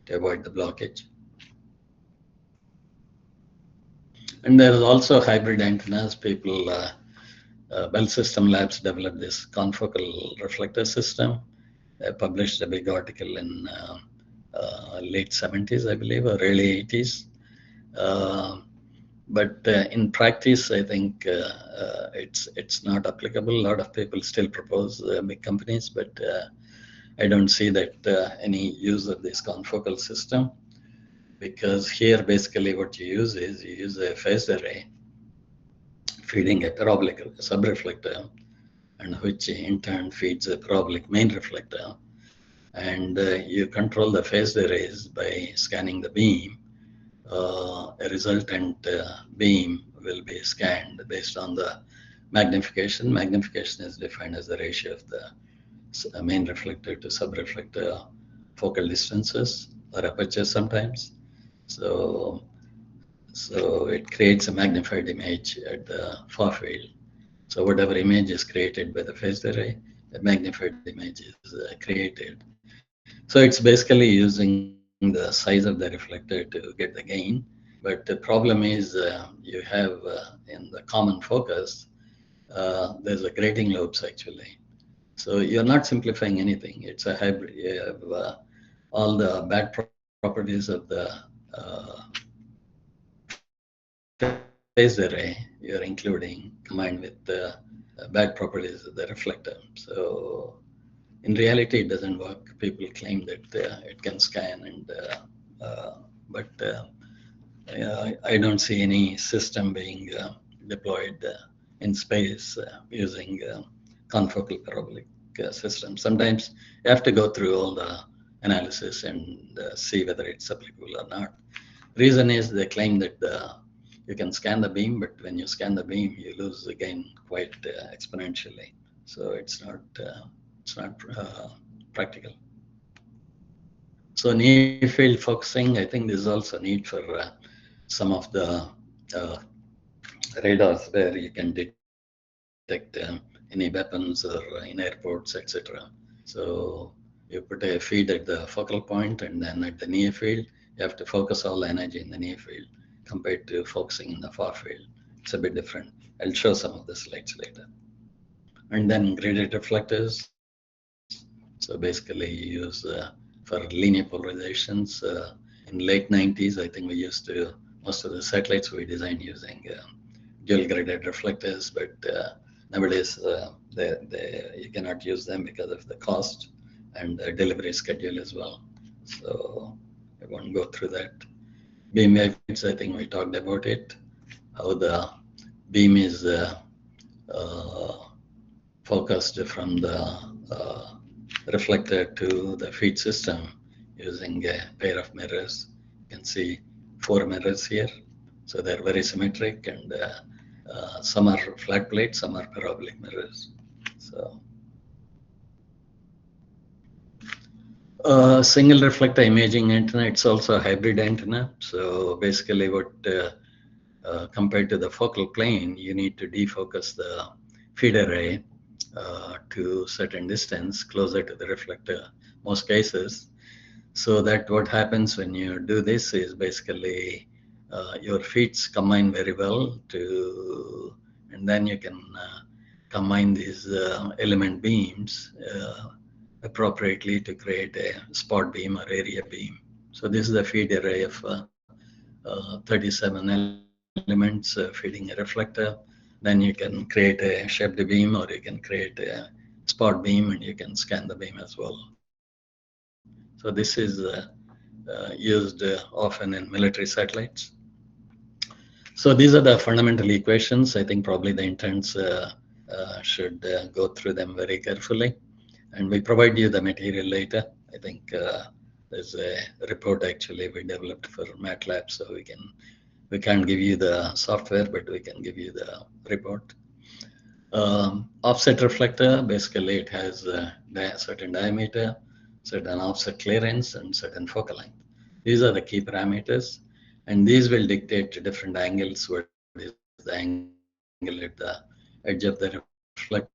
S4: to avoid the blockage. And there is also hybrid antennas. People, Bell System Labs developed this confocal reflector system. They published a big article in late 70s, I believe, or early 80s. But in practice, I think it's not applicable. A lot of people still propose big companies, but I don't see that any use of this confocal system, because here basically what you use is you use a phased array feeding a parabolic subreflector, and which in turn feeds a parabolic main reflector. And you control the phased arrays by scanning the beam. A resultant beam will be scanned based on the magnification. Magnification is defined as the ratio of the main reflector to subreflector focal distances, or aperture sometimes. So it creates a magnified image at the far field. So whatever image is created by the phased array, the magnified image is created. So it's basically using the size of the reflector to get the gain. But the problem is you have in the common focus, there's a grating lobes actually. So you're not simplifying anything. It's a hybrid. You have all the bad properties of the phased array you're including, combined with the bad properties of the reflector. So in reality, it doesn't work. People claim that it can scan, and but I don't see any system being deployed in space using confocal parabolic system. Sometimes you have to go through all the analysis and see whether it's applicable or not. Reason is they claim that you can scan the beam, but when you scan the beam, you lose the gain quite exponentially. So it's not practical. So near field focusing, I think there's also need for some of the radars where you can detect any weapons or in airports, etc. So you put a feed at the focal point, and then at the near field, you have to focus all the energy in the near field compared to focusing in the far field. It's a bit different. I'll show some of the slides later. And then graded reflectors. So basically you use for linear polarizations. In late 90s, I think we used to, most of the satellites we designed using dual graded reflectors, but nowadays you cannot use them because of the cost and the delivery schedule as well. So I won't go through that. Beam waves, I think we talked about it, how the beam is focused from the reflector to the feed system using a pair of mirrors. You can see 4 mirrors here. So they're very symmetric, and Some are flat plate, some are parabolic mirrors. So single reflector imaging antenna, it's also a hybrid antenna. So basically what compared to the focal plane, you need to defocus the feed array to certain distance closer to the reflector, most cases. So that what happens when you do this is basically your feeds combine very well to, and then you can combine these element beams appropriately to create a spot beam or area beam. So this is the feed array of 37 elements feeding a reflector. Then you can create a shaped beam, or you can create a spot beam, and you can scan the beam as well. So this is used often in military satellites. So these are the fundamental equations. I think probably the interns should go through them very carefully. And we provide you the material later. I think there's a report actually we developed for MATLAB, so we can't give you the software, but we can give you the report. Offset reflector, basically it has a certain diameter, certain offset clearance, and certain focal length. These are the key parameters, and these will dictate different angles. What is the angle at the edge of the reflector,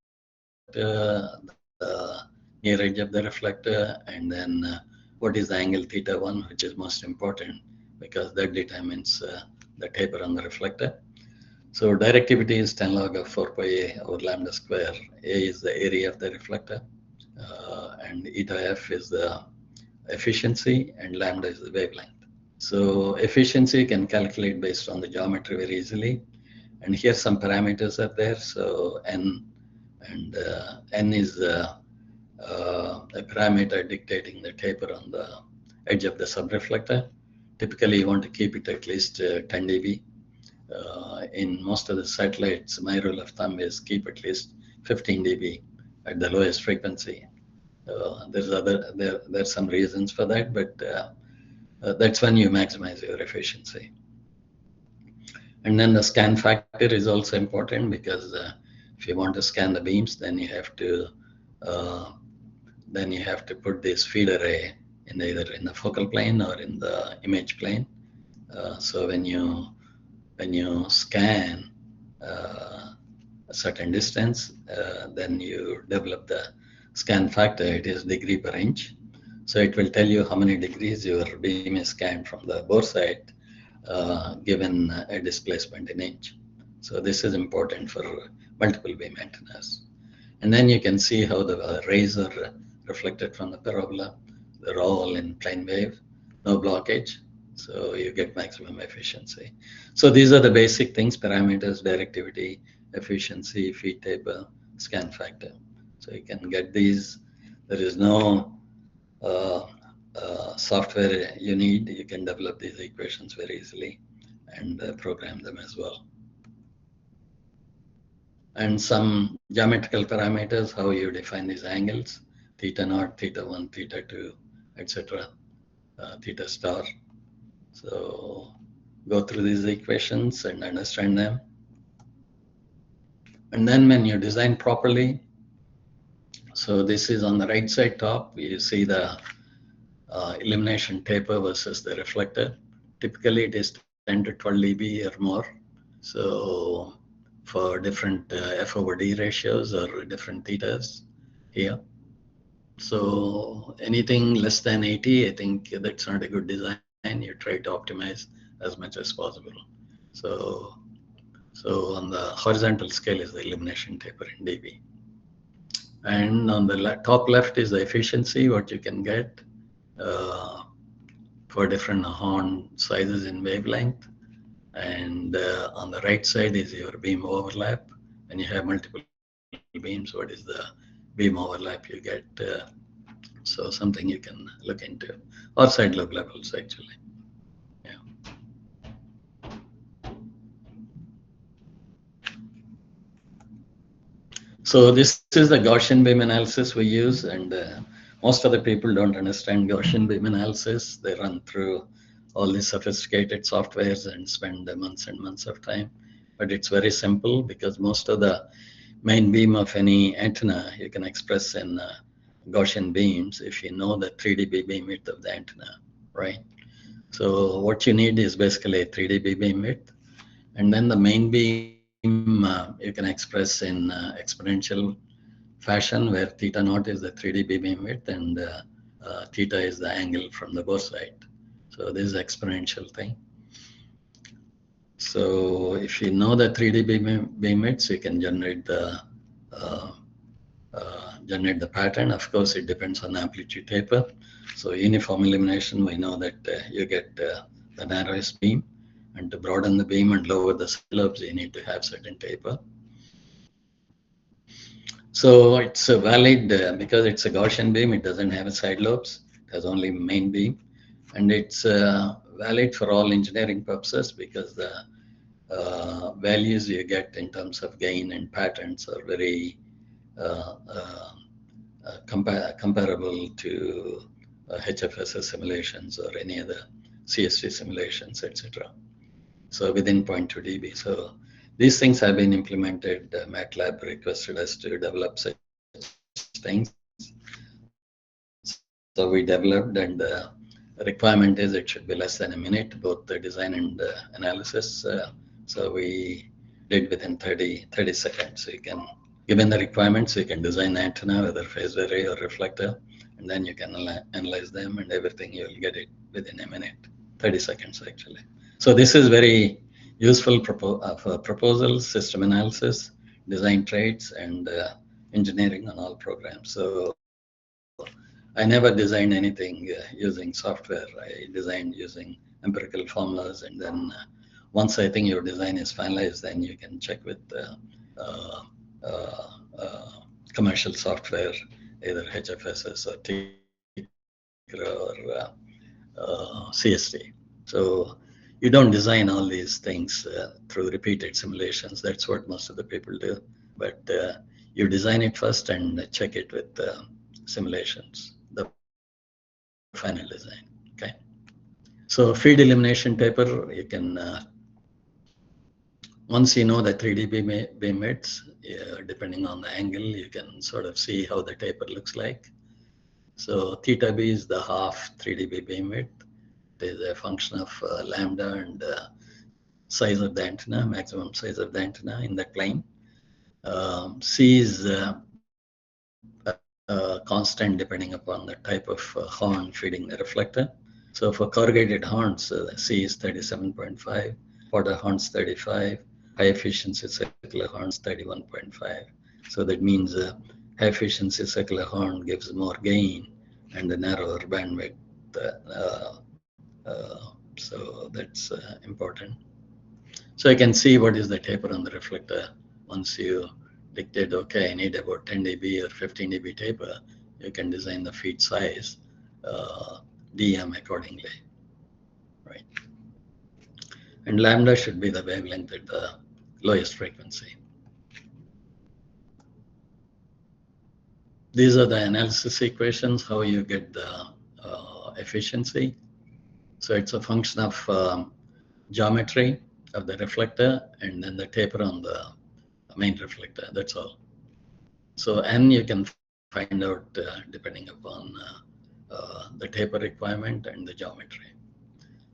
S4: the near edge of the reflector, and then what is the angle θ1, which is most important because that determines the taper on the reflector. So directivity is 10 log of 4 pi a over lambda square. A is the area of the reflector, and eta f is the efficiency, and lambda is the wavelength. So efficiency can calculate based on the geometry very easily. And here some parameters are there. So n, and n is a parameter dictating the taper on the edge of the subreflector. Typically, you want to keep it at least 10 dB. In most of the satellites, my rule of thumb is keep at least 15 dB at the lowest frequency. There's some reasons for that, but that's when you maximize your efficiency. And then the scan factor is also important because if you want to scan the beams, then you have to put this feed array in either in the focal plane or in the image plane. So when you scan a certain distance, then you develop the scan factor. It is degree per inch. So it will tell you how many degrees your beam is scanned from the bore side, given a displacement in inch. So this is important for multiple beam antennas. And then you can see how the rays are reflected from the parabola. They're all in plane wave, no blockage. So you get maximum efficiency. So these are the basic things: parameters, directivity, efficiency, feed taper, scan factor. So you can get these. There is no software you need. You can develop these equations very easily and program them as well. And some geometrical parameters, how you define these angles: θ0, θ1, θ2, etc., θ star. So go through these equations and understand them. And then when you design properly, so this is on the right side top, you see the illumination taper versus the reflector. Typically it is 10 to 12 dB or more. So for different F/D ratios or different theta's here. So anything less than 80, I think that's not a good design. You try to optimize as much as possible. So on the horizontal scale is the illumination taper in dB. And on the top left is the efficiency, what you can get for different horn sizes in wavelength. And on the right side is your beam overlap. When you have multiple beams, what is the beam overlap you get? So something you can look into, or side lobe levels actually. Yeah. So this is the Gaussian beam analysis we use, and most of the people don't understand Gaussian beam analysis. They run through all these sophisticated softwares and spend months and months of time. but it's very simple because most of the main beam of any antenna you can express in Gaussian beams if you know the 3 dB beam width of the antenna, right? So what you need is basically a 3 dB beam width, and then the main beam you can express in exponential fashion where theta naught is the 3 dB beam width and theta is the angle from the bore side. So this is exponential thing. So if you know the 3 dB beam widths, you can generate the pattern. Of course, it depends on amplitude taper. So uniform illumination, we know that you get the narrowest beam, and to broaden the beam and lower the side lobes, you need to have certain taper. So it's a valid because it's a Gaussian beam. It doesn't have a side lobes. It has only main beam, and it's valid for all engineering purposes because the values you get in terms of gain and patterns are very comparable to HFSS simulations or any other CSV simulations, etc. So within 0.2 dB. So these things have been implemented. MATLAB requested us to develop such things. So we developed, and the requirement is it should be less than a minute, both the design and analysis. So we did within 30 seconds. So you can, given the requirements, you can design the antenna, whether phased array or reflector, and then you can analyze them and everything. You'll get it within a minute, 30 seconds actually. So this is very useful for proposals, system analysis, design traits, and engineering on all programs. So I never designed anything using software. I designed using empirical formulas, and then once I think your design is finalized, then you can check with commercial software, either HFSS or Tegra or CST. So you don't design all these things through repeated simulations. That's what most of the people do. But you design it first and check it with simulations, the final design. Okay. So field illumination taper, you can, once you know the 3 dB beam widths, depending on the angle, you can sort of see how the taper looks like. So theta b is the half 3 dB beam width. It is a function of lambda and size of the antenna, maximum size of the antenna in that plane. C is constant depending upon the type of horn feeding the reflector. So for corrugated horns, C is 37.5, Porter horns 35, high efficiency circular horns 31.5. So that means high efficiency circular horn gives more gain and a narrower bandwidth. So that's important. So you can see what is the taper on the reflector. Once you dictate, okay, I need about 10 dB or 15 dB taper, you can design the feed size, DM accordingly, right? And lambda should be the wavelength at the lowest frequency. These are the analysis equations, how you get the efficiency. So it's a function of geometry of the reflector and then the taper on the main reflector, that's all. So N you can find out depending upon the taper requirement and the geometry.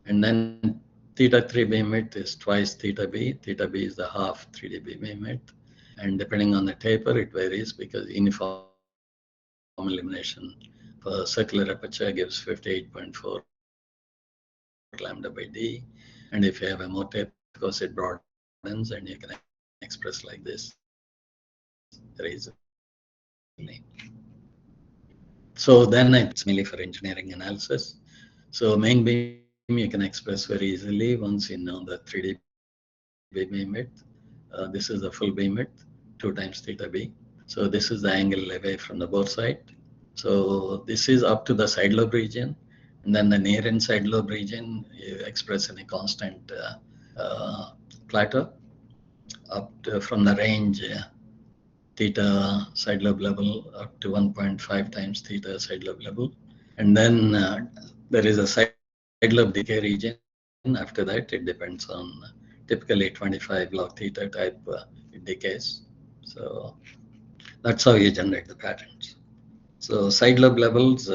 S4: And then theta 3 beam width is twice theta b. Theta b is the half 3 dB beam width. And depending on the taper, it varies because uniform illumination for circular aperture gives 58.4 lambda by d. And if you have a more taper, because it broadens, and you can express like this very easily. So then it's mainly for engineering analysis. So main beam you can express very easily once you know the 3 dB beam width. This is the full beam width, 2 times theta b. So this is the angle away from the bore side. So this is up to the side lobe region, and then the near and side lobe region you express in a constant plateau up to, from the range theta side lobe level up to 1.5 times theta side lobe level. And then there is a side lobe decay region. After that, it depends on typically 25 log theta type, it decays. So that's how you generate the patterns. So side lobe levels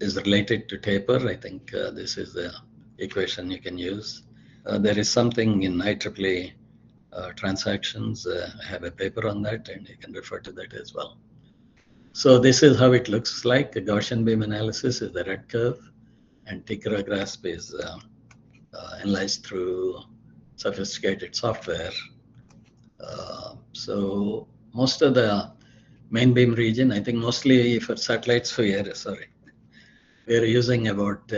S4: is related to taper. I think this is the equation you can use. There is something in IEEE transactions. I have a paper on that, and you can refer to that as well. So this is how it looks like. The Gaussian beam analysis is the red curve, and Ticora grasp is analyzed through sophisticated software. So most of the main beam region, I think mostly for satellites, we're using about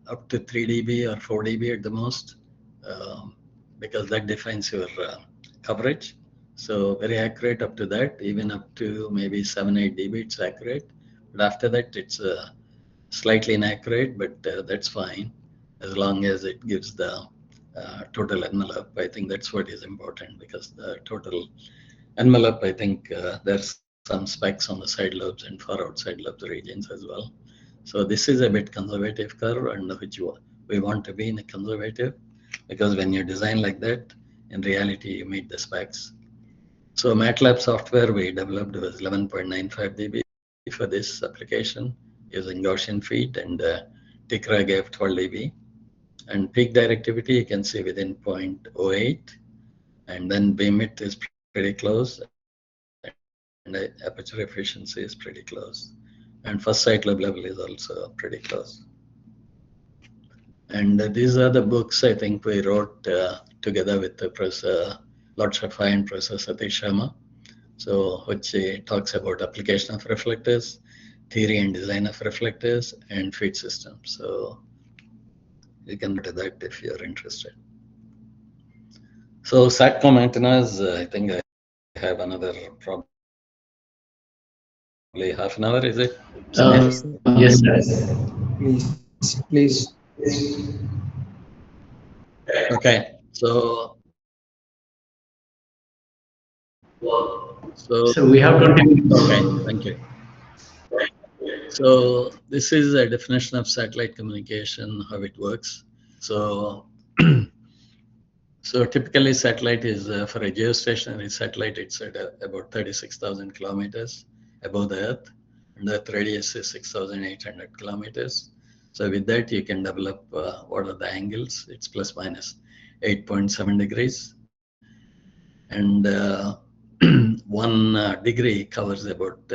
S4: up to 3 dB or 4 dB at the most, because that defines your coverage. So very accurate up to that, even up to maybe 7-8 dB, it's accurate. But after that, it's slightly inaccurate, but that's fine as long as it gives the total envelope. I think that's what is important, because the total envelope, I think there's some specks on the side lobes and far outside lobes regions as well. So this is a bit conservative curve, and which we want to be in a conservative, because when you design like that, in reality, you meet the specs. So MATLAB software we developed was 11.95 dB for this application using Gaussian feed, and Ticora gave 12 dB. And peak directivity you can see within 0.08, and then beam width is pretty close, and the aperture efficiency is pretty close. And first side lobe level is also pretty close. And these are the books I think we wrote together with the Professor Lord Shafai and Professor Satish Sharma. So which talks about application of reflectors, theory and design of reflectors, and feed systems. So you can go to that if you're interested. So SATCOM antennas, I think I have another probably half an hour, is it?
S1: Yes, sir.
S3: Please.
S4: Okay, so
S1: we have 20 minutes.
S4: Okay, thank you. So this is a definition of satellite communication, how it works. So so typically satellite is for a geostationary satellite, it's at about 36,000 kilometers above the Earth, and the Earth radius is 6,800 kilometers. So with that, you can develop what are the angles. It's plus minus 8.7 degrees. And 1 degree covers about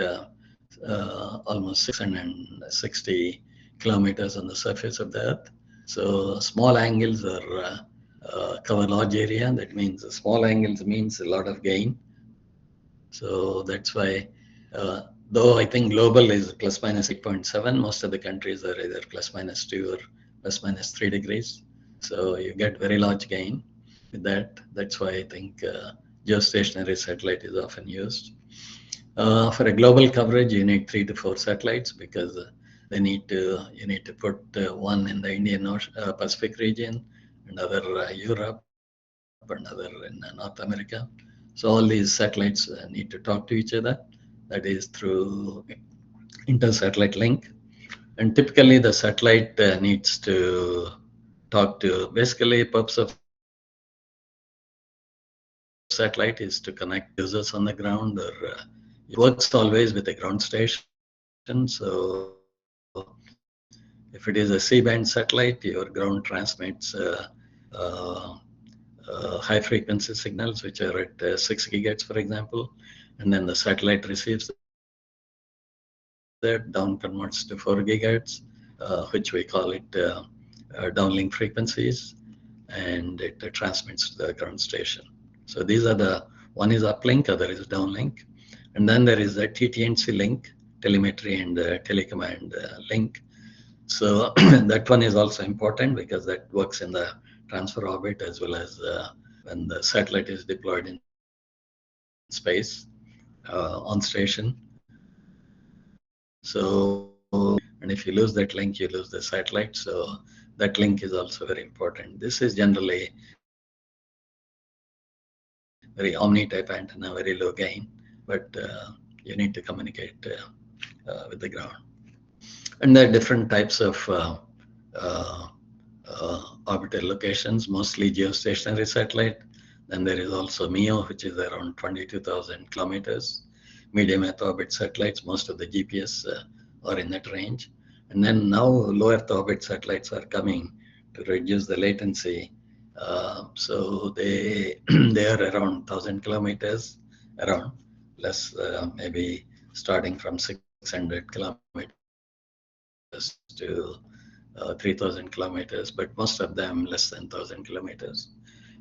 S4: almost 660 kilometers on the surface of the Earth. So small angles are cover large area. That means small angles means a lot of gain. So that's why, though I think global is plus minus 8.7, most of the countries are either plus minus 2 or plus minus 3 degrees. So you get very large gain with that. That's why I think geostationary satellite is often used. For a global coverage, you need 3 to 4 satellites, because you need to put one in the Indian Ocean, Pacific region, another Europe, another in North America. So all these satellites need to talk to each other. That is through inter-satellite link. And typically the satellite needs to talk to, basically purpose of satellite is to connect users on the ground, or it works always with a ground station. So if it is a C-band satellite, your ground transmits high frequency signals, which are at 6 gigahertz, for example, and then the satellite receives that, down converts to 4 gigahertz, which we call it downlink frequencies, and it transmits to the ground station. So these are the, one is uplink, other is downlink, and then there is a TT&C link, telemetry and telecommand link. So that one is also important, because that works in the transfer orbit as well as when the satellite is deployed in space on station. So, and if you lose that link, you lose the satellite. So that link is also very important. This is generally very omni type antenna, very low gain, but you need to communicate with the ground. And there are different types of orbital locations, mostly geostationary satellite. Then there is also MEO, which is around 22,000 kilometers. Medium Earth orbit satellites, most of the GPS are in that range. And then now low Earth orbit satellites are coming to reduce the latency. So they they are around 1,000 kilometers, around less, maybe starting from 600 kilometers to 3,000 kilometers, but most of them less than 1,000 kilometers.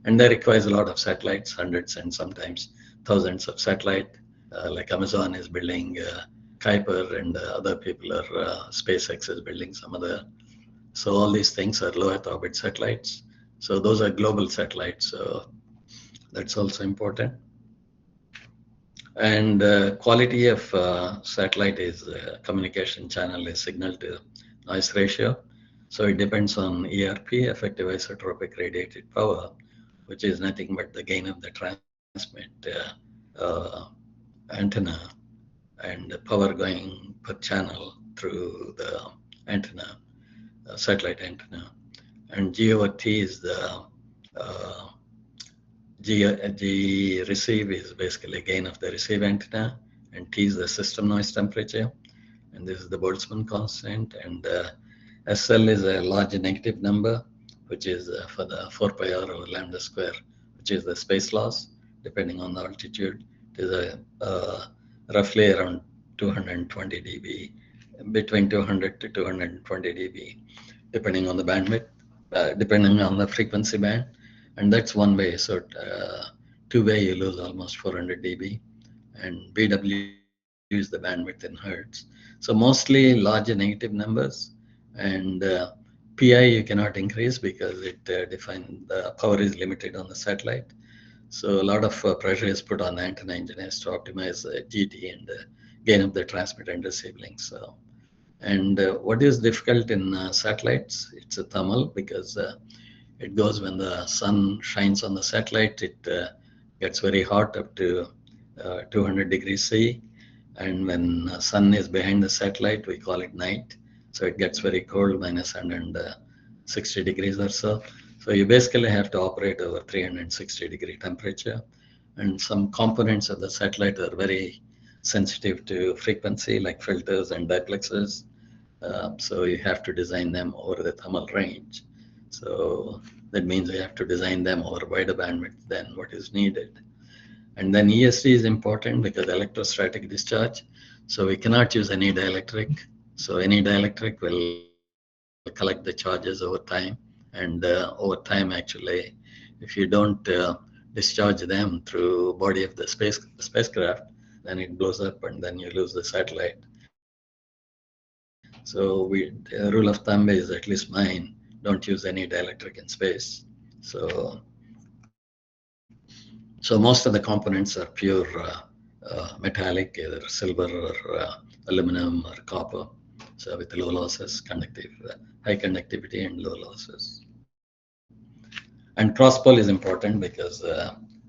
S4: And that requires a lot of satellites, hundreds and sometimes thousands of satellites. Like Amazon is building Kuiper, and other people are, SpaceX is building some other. So all these things are low Earth orbit satellites. So those are global satellites. So that's also important. And quality of satellite is communication channel is signal to noise ratio. So it depends on ERP, effective isotropic radiated power, which is nothing but the gain of the transmit antenna and the power going per channel through the antenna, satellite antenna. And G over T is the G receive is basically gain of the receive antenna, and T is the system noise temperature, and this is the Boltzmann constant, and SL is a large negative number, which is for the 4 pi r over lambda square, which is the space loss, depending on the altitude. It is roughly around 220 dB, between 200 to 220 dB, depending on the bandwidth, depending on the frequency band. And that's one way. So two-way you lose almost 400 dB, and BW is the bandwidth in hertz. So mostly large negative numbers, and PI you cannot increase because it the power is limited on the satellite. So a lot of pressure is put on the antenna engineers to optimize GT and gain of the transmit and receive links. So, and what is difficult in satellites? It's a thermal, because it goes when the sun shines on the satellite, it gets very hot up to 200 degrees C. And when the sun is behind the satellite, we call it night. So it gets very cold, minus 160 degrees or so. So you basically have to operate over 360 degree temperature. And some components of the satellite are very sensitive to frequency, like filters and diplexers. So you have to design them over the thermal range. So that means you have to design them over wider bandwidth than what is needed. And then ESD is important because electrostatic discharge. So we cannot use any dielectric. So any dielectric will collect the charges over time. And over time, actually, if you don't discharge them through body of the spacecraft, then it blows up and then you lose the satellite. So the rule of thumb is, at least mine, don't use any dielectric in space. So most of the components are pure metallic, either silver or aluminum or copper. So with low losses, high conductivity and low losses. And cross-pole is important because,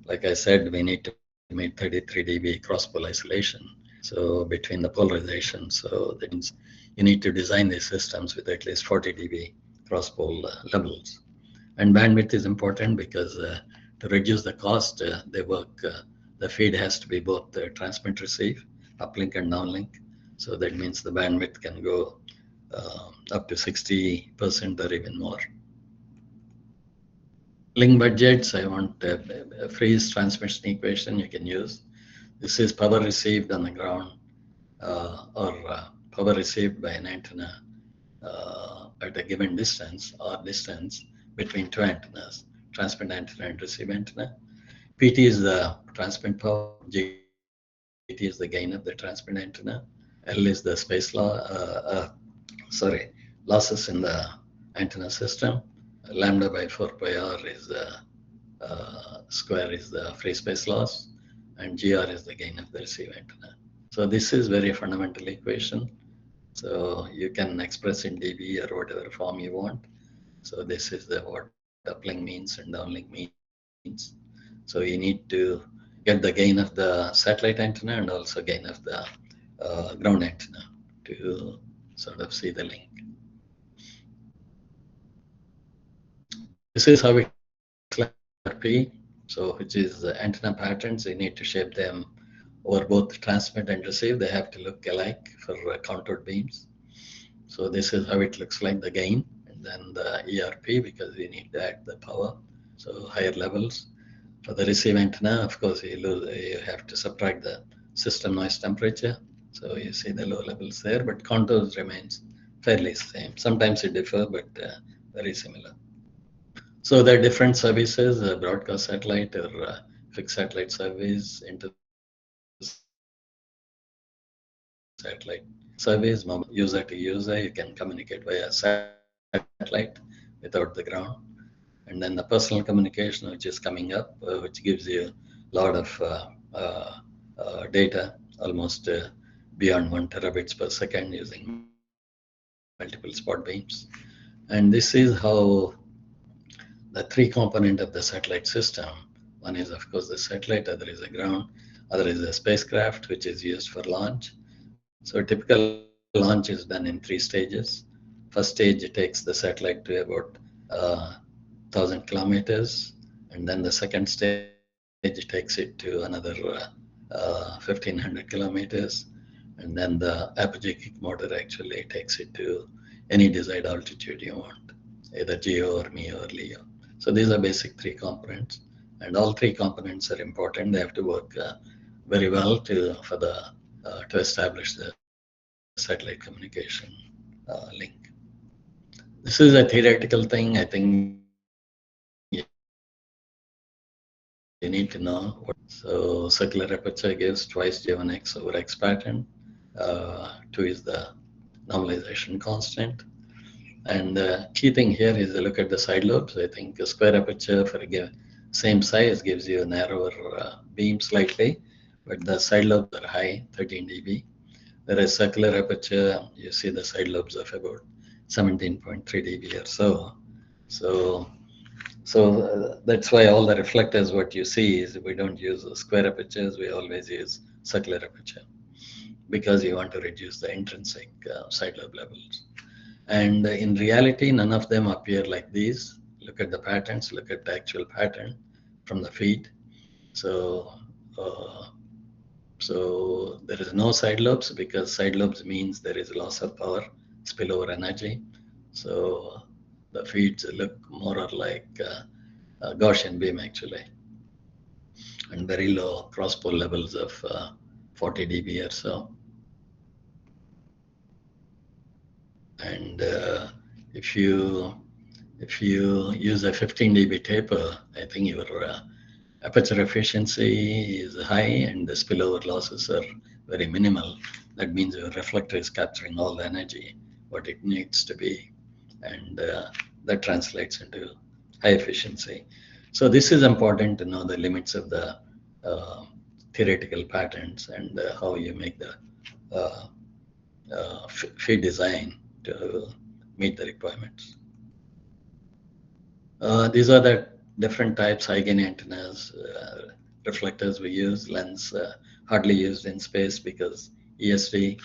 S4: like I said, we need to make 33 dB cross-pole isolation. So between the polarization, so that means you need to design these systems with at least 40 dB cross-pole levels. And bandwidth is important because to reduce the cost, the feed has to be both transmit receive, uplink and downlink. So that means the bandwidth can go up to 60% or even more. Link budgets, I want a Friis transmission equation you can use. This is power received on the ground or power received by an antenna at a given distance or distance between two antennas, transmit antenna and receive antenna. PT is the transmit power, GT is the gain of the transmit antenna, L is the space losses in the antenna system, lambda by 4 pi r is the square is the free space loss, and GR is the gain of the receive antenna. So this is very fundamental equation. So you can express in dB or whatever form you want. So this is what uplink means and downlink means. So you need to get the gain of the satellite antenna and also gain of the ground antenna to sort of see the link. is how it looks like. So which is the antenna patterns. You need to shape them over both transmit and receive. They have to look alike for contoured beams. So this is how it looks like, the gain, and then the ERP, because we need to add the power, so higher levels. For the receive antenna, of course, you have to subtract the system noise temperature. So you see the low levels there, but contours remains fairly same. Sometimes it differ, but very similar. So there are different services, broadcast satellite or fixed satellite service, into satellite service, user to user. You can communicate via satellite without the ground. And then the personal communication, which is coming up, which gives you a lot of data, almost beyond 1 terabits per second, using multiple spot beams. And this is how the three component of the satellite system. One is, of course, the satellite, other is the ground, other is the spacecraft, which is used for launch. So a typical launch is done in 3 stages. First stage, it takes the satellite to about 1,000 kilometers, and then the second stage takes it to another 1,500 kilometers, and then the apogeic motor actually takes it to any desired altitude you want, either GEO or MEO or LEO. So these are basic 3 components, and all 3 components are important. They have to work very well to establish the satellite communication link. This is a theoretical thing. I think you need to know. So circular aperture gives twice J1x over x pattern. 2 is the normalization constant. And the key thing here is to look at the side lobes. I think a square aperture for a given same size gives you a narrower beam slightly, but the side lobes are high, 13 dB. Whereas circular aperture, you see the side lobes of about 17.3 dB or so. So that's why all the reflectors, what you see is we don't use square apertures, we always use circular aperture, because you want to reduce the intrinsic side lobe levels. And in reality, none of them appear like these. Look at the patterns, look at the actual pattern from the feed. So there is no side lobes, because side lobes means there is loss of power, spillover energy. So the feeds look more like a Gaussian beam actually, and very low cross-pole levels of 40 dB or so. And if you use a 15 dB taper, I think your aperture efficiency is high and the spillover losses are very minimal. That means your reflector is capturing all the energy what it needs to be, and that translates into high efficiency. So this is important to know the limits of the theoretical patterns and how you make the feed design to meet the requirements. These are the different types, high gain antennas, reflectors we use, lens hardly used in space because ESD,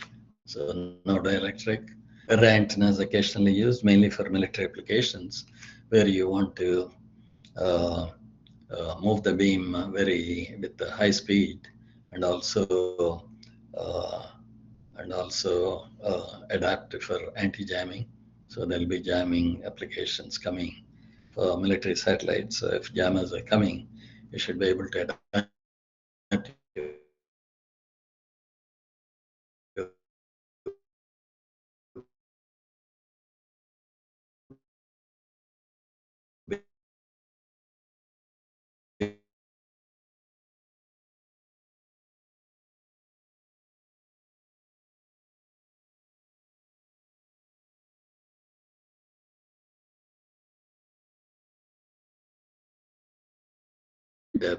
S4: so no dielectric. Array antennas occasionally used, mainly for military applications, where you want to move the beam with the high speed, and also adapt for anti-jamming. So there'll be jamming applications coming for military satellites. So if jammers are coming, you should be able to adapt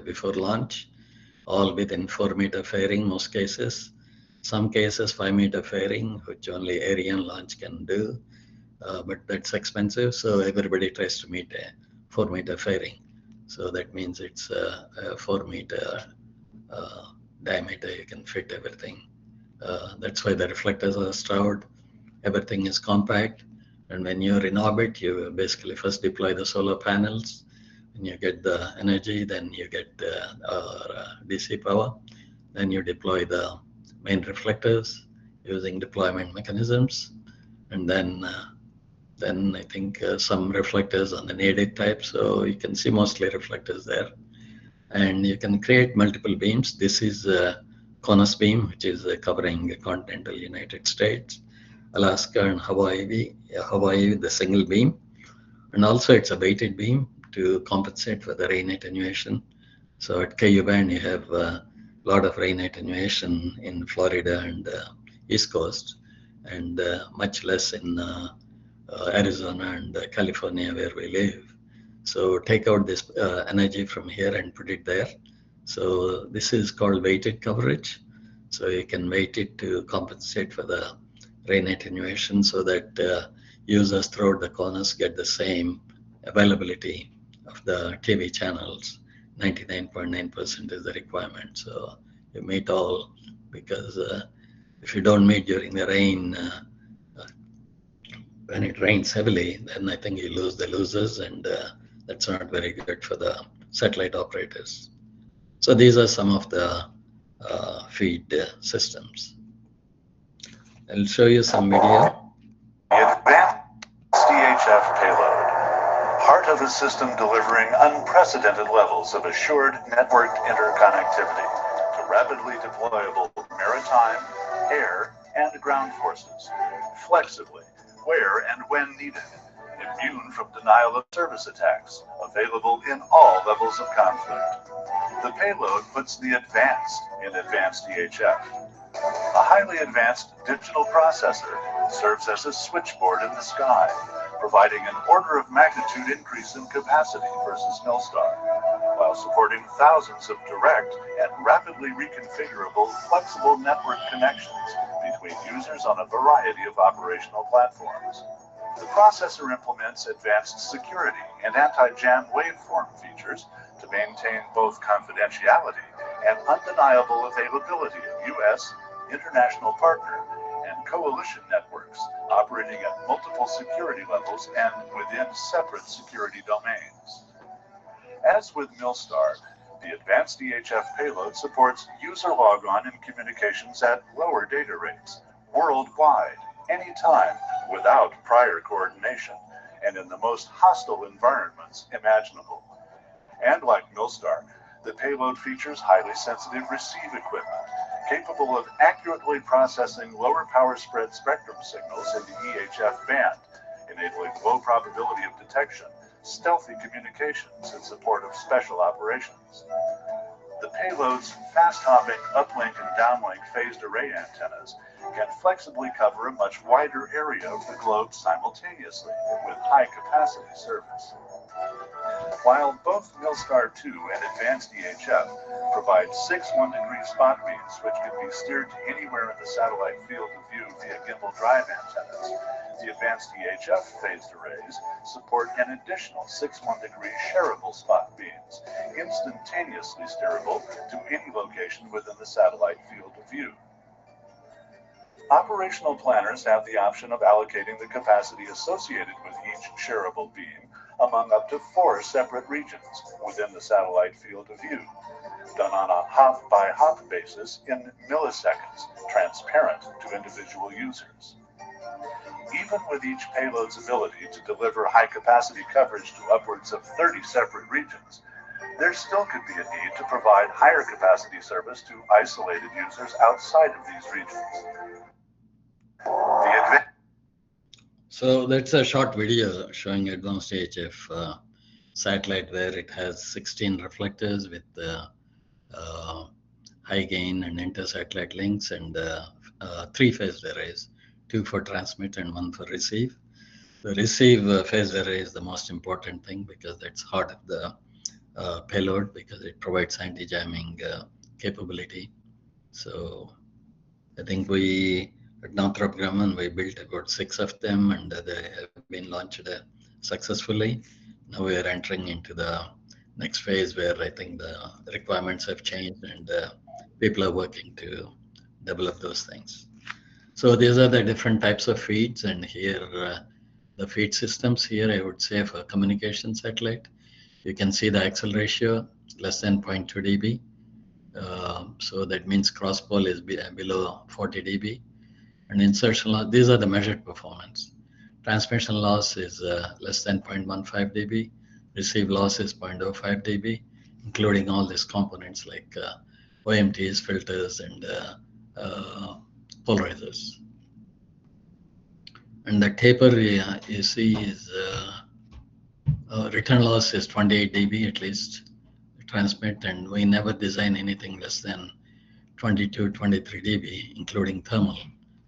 S4: before launch, all within 4-meter fairing, most cases. Some cases 5-meter fairing, which only Ariane launch can do, but that's expensive. So everybody tries to meet a 4-meter fairing. So that means it's a 4-meter diameter, you can fit everything. That's why the reflectors are Stroud. Everything is compact. And when you're in orbit, you basically first deploy the solar panels. When you get the energy, then you get DC power. Then you deploy the main reflectors using deployment mechanisms. And then I think some reflectors on the nadir type. So you can see mostly reflectors there. And you can create multiple beams. This is a CONUS beam, which is covering the continental United States, Alaska, and Hawaii with the single beam. And also it's a weighted beam to compensate for the rain attenuation. So at KU band, you have a lot of rain attenuation in Florida and East Coast, and much less in Arizona and California where we live. So take out this energy from here and put it there. So this is called weighted coverage. So you can weight it to compensate for the rain attenuation so that users throughout the CONUS get the same availability of the TV channels. 99.9% is the requirement. So you meet all, because if you don't meet during the rain, when it rains heavily, then I think you lose the losers, and that's not very good for the satellite operators. So these are some of the feed systems. I'll show you some video.
S5: The advanced DHF payload, part of a system delivering unprecedented levels of assured networked interconnectivity to rapidly deployable maritime, air, and ground forces, flexibly, where and when needed, immune from denial of service attacks, available in all levels of conflict. The payload puts the advanced in advanced DHF. A highly advanced digital processor serves as a switchboard in the sky, providing an order of magnitude increase in capacity versus Milstar, while supporting thousands of direct and rapidly reconfigurable flexible network connections between users on a variety of operational platforms. The processor implements advanced security and anti-jam waveform features to maintain both confidentiality and undeniable availability of U.S., international partner, and coalition networks operating at multiple security levels and within separate security domains. As with Milstar, the advanced DHF payload supports user logon and communications at lower data rates, worldwide, anytime, without prior coordination, and in the most hostile environments imaginable. And like Milstar, the payload features highly sensitive receive equipment, capable of accurately processing lower power spread spectrum signals in the EHF band, enabling low probability of detection, stealthy communications in support of special operations. The payload's fast-hopping uplink and downlink phased array antennas can flexibly cover a much wider area of the globe simultaneously with high-capacity service. While both Milstar 2 and Advanced DHF provide 6 1-degree spot beams which can be steered to anywhere in the satellite field of view via gimbal drive antennas, the Advanced DHF phased arrays support an additional 6 1-degree shareable spot beams, instantaneously steerable to any location within the satellite field of view. Operational planners have the option of allocating the capacity associated with each shareable beam among up to 4 separate regions within the satellite field of view, done on a hop-by-hop basis in milliseconds, transparent to individual users. Even with each payload's ability to deliver high-capacity coverage to upwards of 30 separate regions, there still could be a need to provide higher capacity service to isolated users outside of these regions.
S4: So that's a short video showing advanced DHF satellite where it has 16 reflectors with high gain and inter-satellite links and 3 phased arrays, 2 for transmit and 1 for receive. The receive phased array is the most important thing because that's heart of the payload, because it provides anti-jamming capability. So I think we at Northrop Grumman, we built about 6 of them, and they have been launched successfully. Now we are entering into the next phase where I think the requirements have changed and people are working to develop those things. So these are the different types of feeds, and here the feed systems here, I would say for communication satellite, you can see the axle ratio less than 0.2 dB. So that means cross pole is below 40 dB. And insertion loss, these are the measured performance. Transmission loss is less than 0.15 dB. Receive loss is 0.05 dB, including all these components like OMTs, filters, and polarizers. And the taper you see is return loss is 28 dB at least transmit, and we never design anything less than 22, 23 dB, including thermal.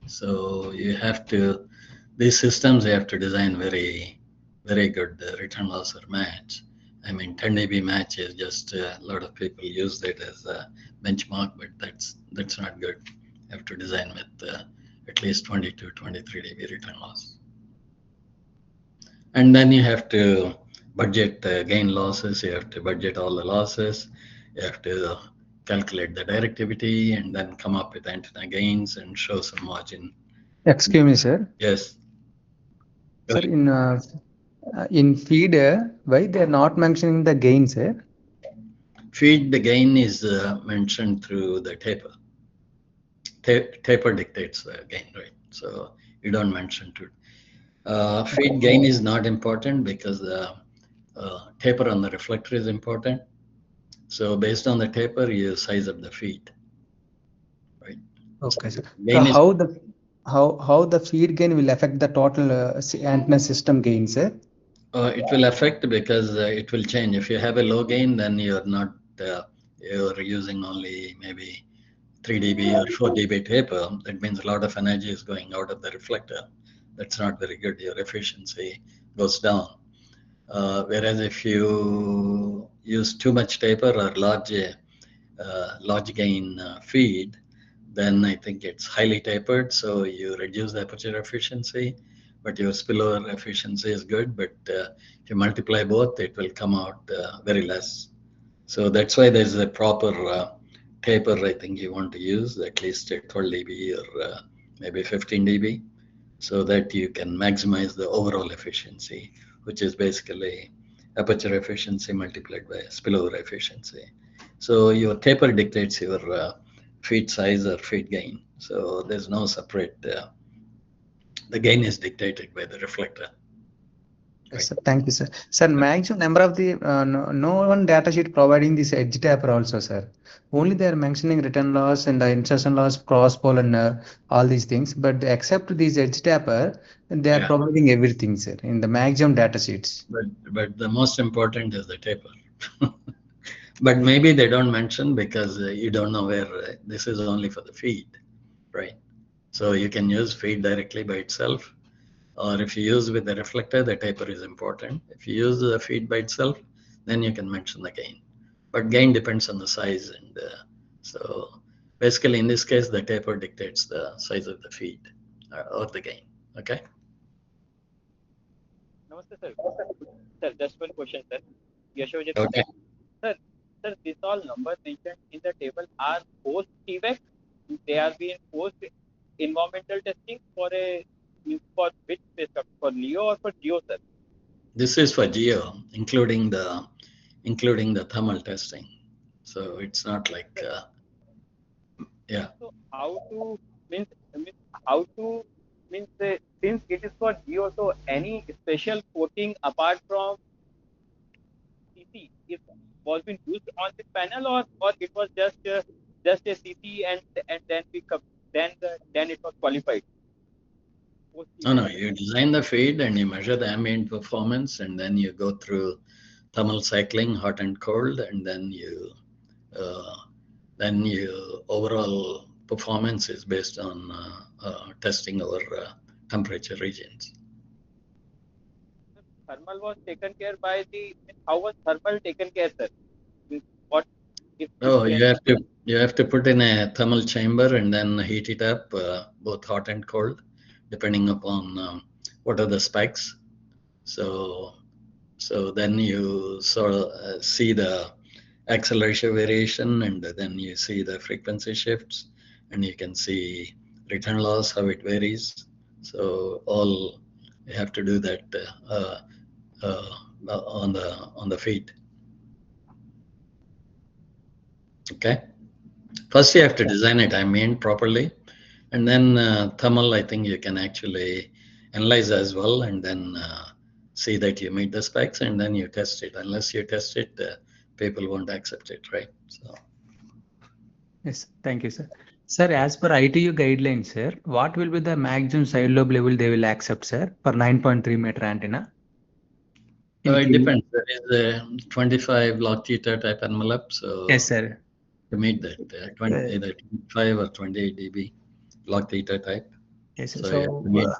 S4: So you have to, these systems, you have to design very, very good return loss or match. I mean, 10 dB match is just a lot of people use it as a benchmark, but that's not good. You have to design with at least 22, 23 dB return loss. And then you have to budget gain losses, you have to budget all the losses, you have to calculate the directivity and then come up with antenna gains and show some margin.
S6: Excuse me, sir.
S4: Yes.
S6: Sir, in feed, why they are not mentioning the gain, sir?
S4: Feed, the gain is mentioned through the taper. Taper dictates the gain, right? So you don't mention to. Feed gain is not important because the taper on the reflector is important. So based on the taper, you size up the feed, right?
S6: Okay, sir. So how the feed gain will affect the total antenna system gain, sir?
S4: It will affect because it will change. If you have a low gain, then you're not you're using only maybe 3 dB or 4 dB taper. That means a lot of energy is going out of the reflector. That's not very good. Your efficiency goes down. Whereas if you use too much taper or large gain feed, then I think it's highly tapered, so you reduce the aperture efficiency, but your spillover efficiency is good. But if you multiply both, it will come out very less. So that's why there's a proper taper I think you want to use, at least 12 dB or maybe 15 dB, so that you can maximize the overall efficiency, which is basically aperture efficiency multiplied by spillover efficiency. So your taper dictates your feed size or feed gain. So there's no separate, the gain is dictated by the reflector.
S6: Yes, sir. Thank you, sir. Sir, maximum number of the no one data sheet providing this edge taper also, sir. Only they are mentioning return loss and insertion loss, cross pole, and all these things. But except these edge taper, they are providing everything, sir, in the maximum data sheets.
S4: But the most important is the taper. But maybe they don't mention because you don't know where this is only for the feed, right? So you can use feed directly by itself. Or if you use with the reflector, the taper is important. If you use the feed by itself, then you can mention the gain. But gain depends on the size. And so basically in this case, the taper dictates the size of the feed or the gain. Okay?
S7: Namaste, sir. Sir, just one question, sir. Yashojit.
S4: Okay.
S7: Sir, these all numbers mentioned in the table are post TVAC. They are being post environmental testing for which spacecraft, for LEO or for GEO, sir?
S4: This is for GEO, including the thermal testing. So it's not like yeah.
S7: So how to since it is for GEO, so any special coating apart from CC was been used on this panel, or it was just a CC and then then it was qualified?
S4: No, you design the feed and you measure the ambient performance, and then you go through thermal cycling, hot and cold, and then you overall performance is based on testing over temperature regions.
S7: Thermal was taken care by how was thermal taken care, sir? What if?
S4: Oh, you have to put in a thermal chamber and then heat it up, both hot and cold, depending upon what are the specs. So then you sort of see the acceleration variation, and then you see the frequency shifts, and you can see return loss, how it varies. So all You have to do that on the feed. Okay. First, you have to design it, properly, and then thermal. I think you can actually analyze as well, and then see that you meet the specs, and then you test it. Unless you test it, people won't accept it, right? So.
S6: Yes, thank you, sir. Sir, as per ITU guidelines, sir, what will be the maximum side lobe level they will accept, sir, for 9.3 meter antenna?
S4: It depends. There is a 25 log theta type envelope, so
S6: yes, sir.
S4: To meet that, either 25 or 28 dB log theta type.
S6: Yes, sir.
S4: So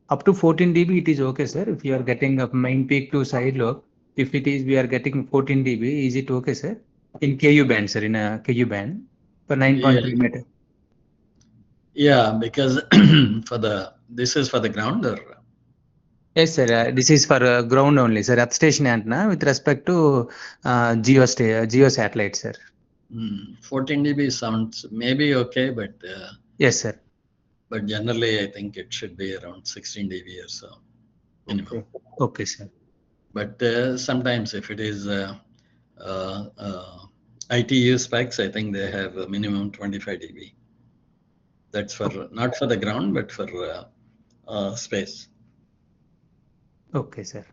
S6: up to 14 dB, it is okay, sir. If you are getting a main peak to side lobe, if it is we are getting 14 dB, is it okay, sir? In KU band, sir, in a KU band for 9.3 meter.
S4: Yeah, because this is for the ground, or?
S6: Yes, sir. This is for ground only, sir. Earth station antenna with respect to geo satellite, sir.
S4: 14 dB sounds maybe okay, but
S6: yes, sir.
S4: But generally, I think it should be around 16 dB or so minimum.
S6: Okay, sir.
S4: But sometimes, if it is ITU specs, I think they have a minimum 25 dB. That's for not for the ground, but for space.
S6: Okay, sir.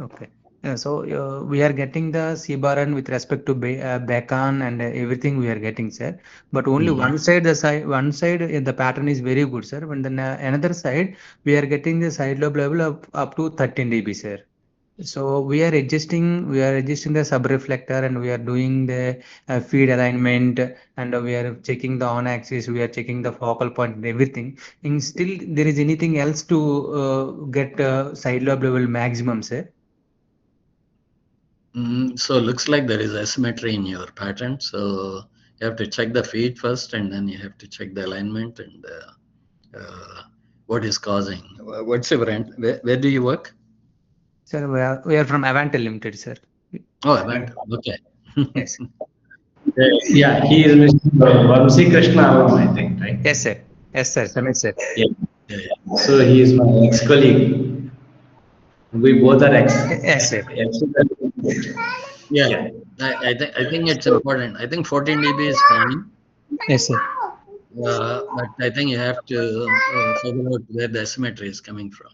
S6: Okay. So we are getting the CBARN with respect to Beacon and everything we are getting, sir. But only one side the pattern is very good, sir. When then another side we are getting the side lobe level up to 13 dB, sir. So we are adjusting the sub reflector, and we are doing the feed alignment, and we are checking the on axis, we are checking the focal point and everything. And still there is anything else to get side lobe level maximum, sir?
S4: So looks like there is asymmetry in your pattern. So you have to check the feed first, and then you have to check the alignment and what is causing. What's your brand? Where do you work?
S6: Sir, we are from Avantel Limited, sir.
S4: Oh, Avantel. Okay.
S6: Yes.
S1: Yeah, he is Mr. Vamsi Krishna Alam, I think, right?
S6: Yes, sir. Yes, sir. Samit, sir.
S1: Yeah. So he is my ex-colleague. We both are ex.
S6: Yes, sir.
S4: Yeah, I think it's important. I think 14 dB is fine.
S6: Yes, sir.
S4: But I think you have to figure out where the asymmetry is coming from.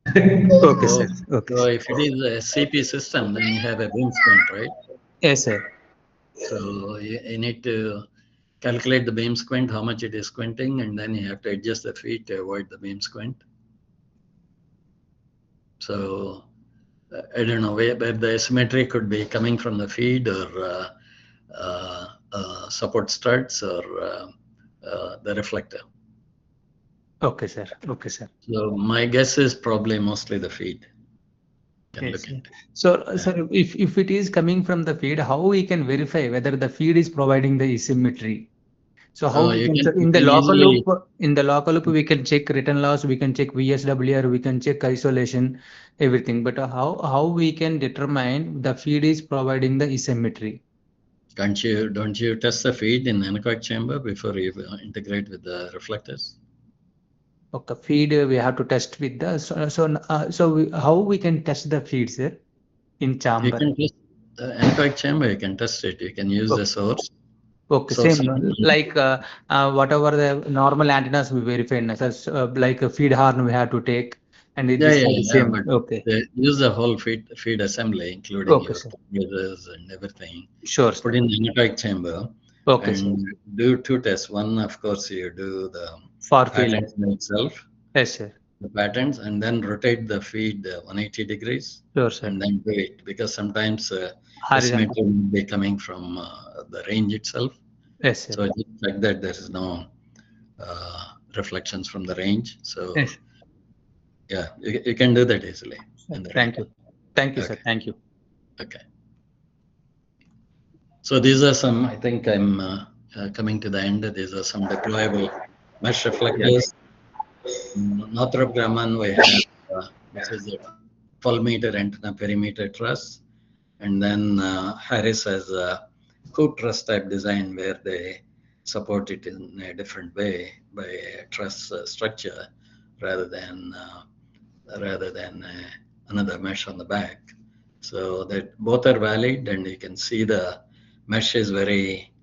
S6: Okay, sir. Okay.
S4: So if it is a CP system, then you have a beam squint, right?
S6: Yes, sir.
S4: So you need to calculate the beam squint, how much it is squinting, and then you have to adjust the feed to avoid the beam squint. So I don't know where the asymmetry could be coming from the feed, or support studs, or the reflector.
S6: Okay, sir. Okay, sir.
S4: So my guess is probably mostly the feed.
S6: Yes, so, sir, if it is coming from the feed, how we can verify whether the feed is providing the asymmetry? So how in the local loop we can check return loss, we can check VSWR, we can check isolation, everything. But how we can determine the feed is providing the asymmetry?
S4: Don't you test the feed in anechoic chamber before you integrate with the reflectors?
S6: Okay, feed we have to test with the so how we can test the feed, sir, in chamber?
S4: You can test the anechoic chamber. You can test it. You can use the source.
S6: Okay, same like whatever the normal antennas we verify, like a feed horn we have to take, and it is the same. Okay.
S4: Use the whole feed assembly, including your mirrors and everything.
S6: Sure.
S4: Put in the anechoic chamber.
S6: Okay.
S4: And do two tests. One, of course, you do the
S6: far
S4: field itself.
S6: Yes, sir.
S4: The patterns, and then rotate the feed 180 degrees.
S6: Sure, sir.
S4: And then do it, because sometimes asymmetry will be coming from the range itself.
S6: Yes, sir.
S4: So just like that, there is no reflections from the range. So
S6: yes.
S4: Yeah, you can do that easily.
S6: Thank you. Thank you, sir. Thank you.
S4: Okay. So these are some, I think I'm coming to the end. These are some deployable mesh reflectors. Northrop Grumman, we have, which is a 12-meter antenna perimeter truss. And then Harris has a hoop truss type design where they support it in a different way by a truss structure rather than another mesh on the back. So that both are valid, and you can see the mesh is very,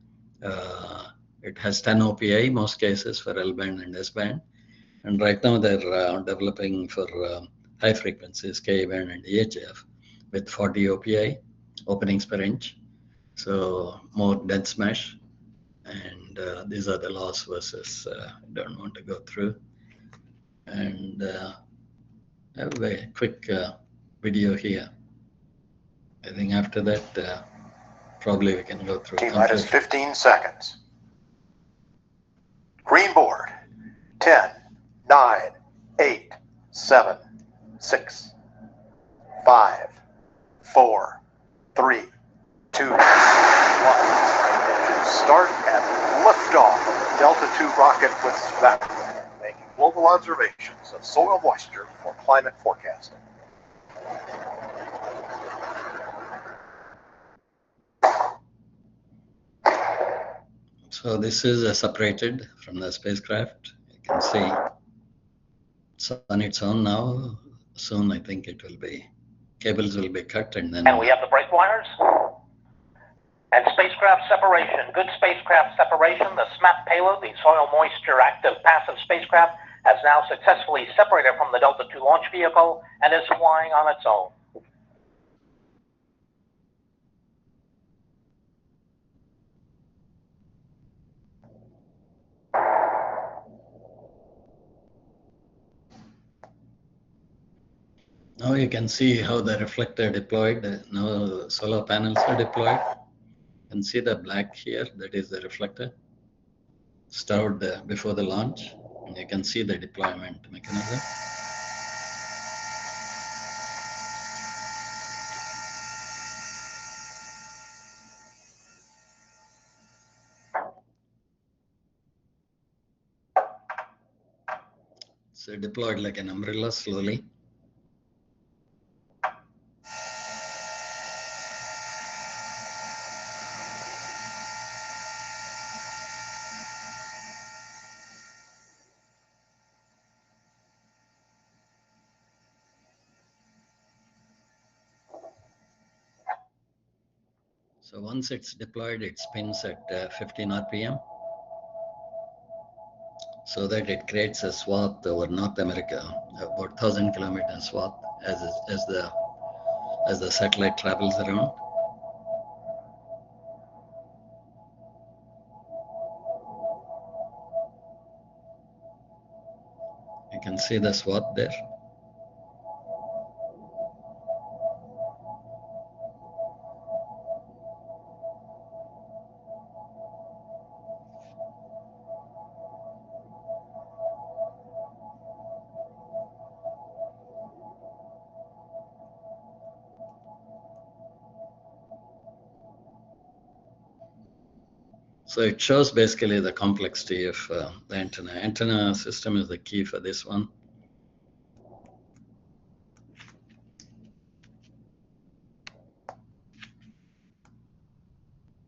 S4: it has 10 OPI most cases for L band and S band. And right now they're developing for high frequencies, Ka band and EHF with 40 OPI openings per inch. So more dense mesh. And these are the loss versus, I don't want to go through. And I have a quick video here. I think after that, probably we can go through.
S8: T-minus 15 seconds. Green board. 10, 9, 8, 7, 6, 5, 4, 3, 2, 1. Start and liftoff of Delta II rocket with SMAC, making global observations of soil moisture for climate forecasting.
S4: So this is separated from the spacecraft. You can see it's on its own now. Soon I think it will be, cables will be cut and then...
S9: And we have the brake wires. And spacecraft separation, good spacecraft separation. The SMAP payload, the soil moisture active passive spacecraft, has now successfully separated from the Delta II launch vehicle and is flying on its own.
S4: Now you can see how the reflector deployed. Now the solar panels are deployed. You can see the black here, that is the reflector stored before the launch. And you can see the deployment mechanism. So deployed like an umbrella slowly. So once it's deployed, it spins at 15 RPM so that it creates a swath over North America, about 1,000 kilometer swath as the satellite travels around. You can see the swath there. So it shows basically the complexity of the antenna. Antenna system is the key for this one.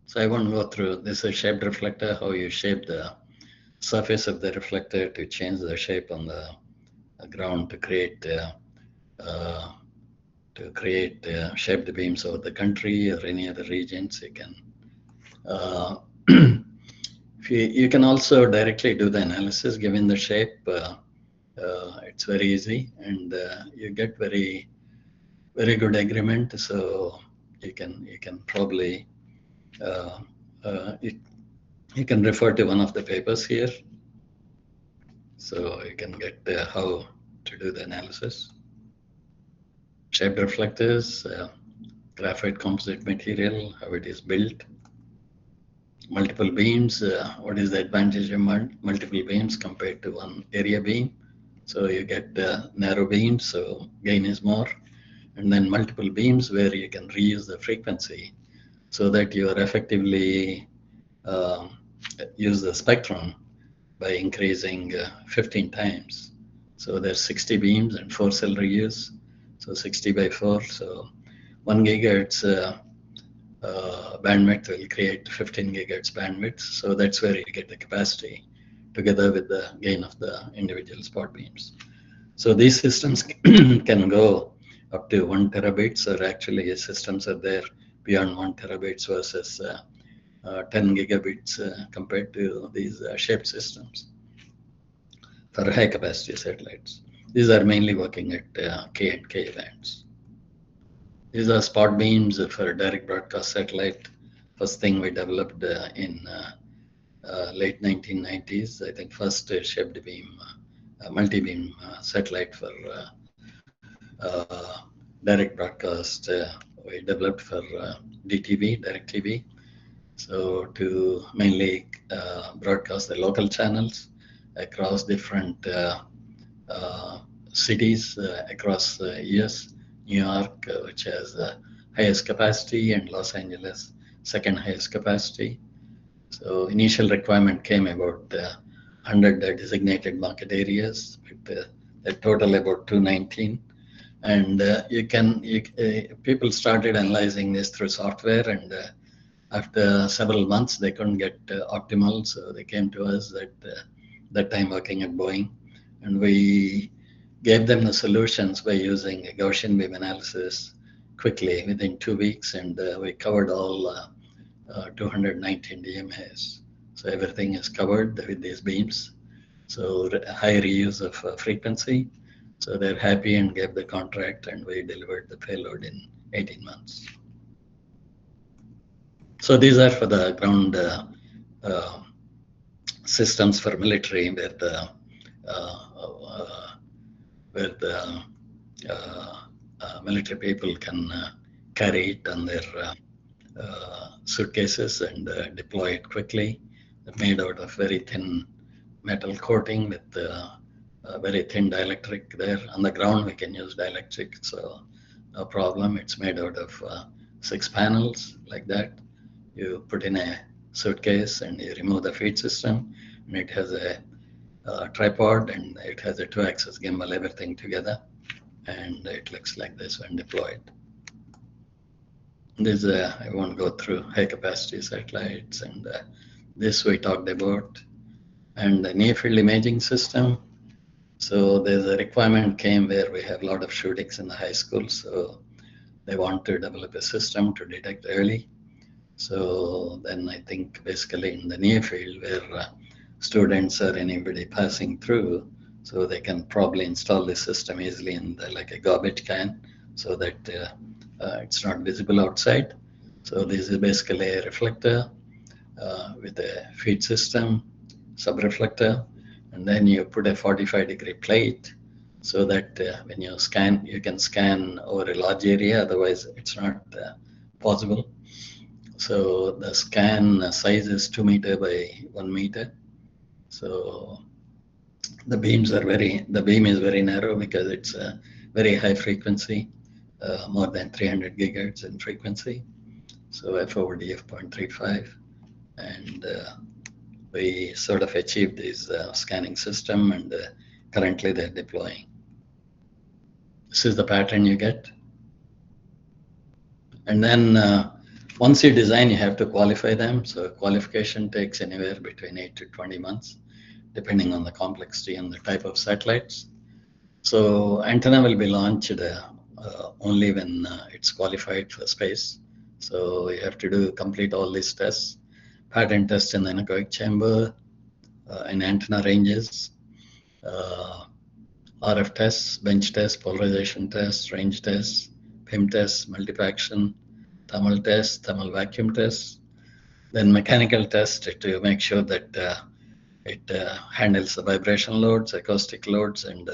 S4: So I won't go through this. Is a shaped reflector, how you shape the surface of the reflector to change the shape on the ground to create shaped beams over the country or any other regions. You can you can also directly do the analysis given the shape. It's very easy, and you get very good agreement. So you can probably you can refer to one of the papers here, so you can get how to do the analysis. Shaped reflectors, graphite composite material, how it is built. Multiple beams, what is the advantage of multiple beams compared to one area beam? So you get narrow beams, so gain is more. And then multiple beams where you can reuse the frequency so that you are effectively use the spectrum by increasing 15 times. So there's 60 beams and 4 cell reuse. So 60 by 4, so 1 gigahertz bandwidth will create 15 gigahertz bandwidth. So that's where you get the capacity together with the gain of the individual spot beams. So these systems can go up to 1 terabits, or actually systems are there beyond 1 terabits versus 10 gigabits compared to these shaped systems for high capacity satellites. These are mainly working at K and K bands. These are spot beams for direct broadcast satellite. First thing we developed in late 1990s. I think first shaped beam, multi-beam satellite for direct broadcast we developed for DTV, direct TV. So to mainly broadcast the local channels across different cities across US, New York, which has the highest capacity, and Los Angeles, second highest capacity. So initial requirement came about 100 designated market areas, but a total about 219. And people started analyzing this through software, and after several months they couldn't get optimal, so they came to us at that time working at Boeing, and we gave them the solutions by using a Gaussian beam analysis quickly within 2 weeks, and we covered all 219 DMAs. So everything is covered with these beams. So high reuse of frequency. So they're happy and gave the contract, and we delivered the payload in 18 months. So these are for the ground systems for military, where the military people can carry it on their suitcases and deploy it quickly. They're made out of very thin metal coating with very thin dielectric there. On the ground, we can use dielectric, so no problem. It's made out of 6 panels like that. You put in a suitcase and you remove the feed system, and it has a tripod, and it has a 2-axis gimbal, everything together, and it looks like this when deployed. This I won't go through high capacity satellites, and this we talked about, and the near field imaging system. So there's a requirement came where we have a lot of shootings in the high school, so they want to develop a system to detect early. So then I think basically in the near field where students or anybody passing through, so they can probably install this system easily in like a garbage can, so that it's not visible outside. So this is basically a reflector with a feed system, sub-reflector, and then you put a 45-degree plate, so that when you scan, you can scan over a large area, otherwise it's not possible. So the scan size is 2 meters by 1 meter. So the beam is very narrow because it's a very high frequency, more than 300 gigahertz in frequency. So F/D of 0.35, and we sort of achieved this scanning system, and currently they're deploying. This is the pattern you get. And then once you design, you have to qualify them. So qualification takes anywhere between 8 to 20 months, depending on the complexity and the type of satellites. So antenna will be launched only when it's qualified for space. So you have to complete all these tests, pattern test in the anechoic chamber, in antenna ranges, RF tests, bench tests, polarization tests, range tests, PIM tests, multifaction, thermal tests, thermal vacuum tests, then mechanical test to make sure that it handles the vibration loads, acoustic loads, and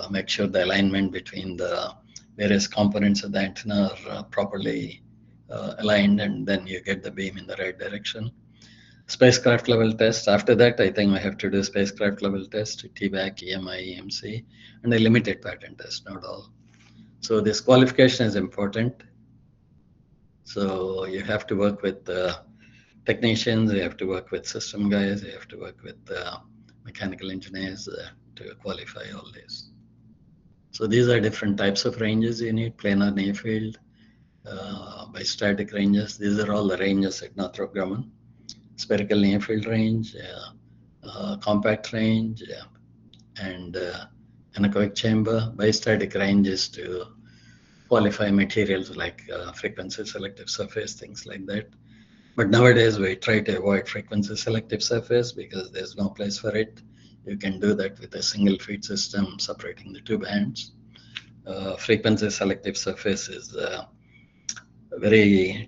S4: make sure the alignment between the various components of the antenna are properly aligned, and then you get the beam in the right direction. Spacecraft level test. After that, I think we have to do spacecraft level test, TVAC, EMI, EMC, and a limited pattern test, not all. So this qualification is important. So you have to work with technicians, you have to work with system guys, you have to work with mechanical engineers to qualify all this. So these are different types of ranges you need: planar, near field, bistatic ranges. These are all the ranges at Northrop Grumman: spherical near field range, compact range, and anechoic chamber. Bistatic range is to qualify materials like frequency selective surface, things like that. But nowadays we try to avoid frequency selective surface because there's no place for it. You can do that with a single feed system separating the two bands. Frequency selective surface is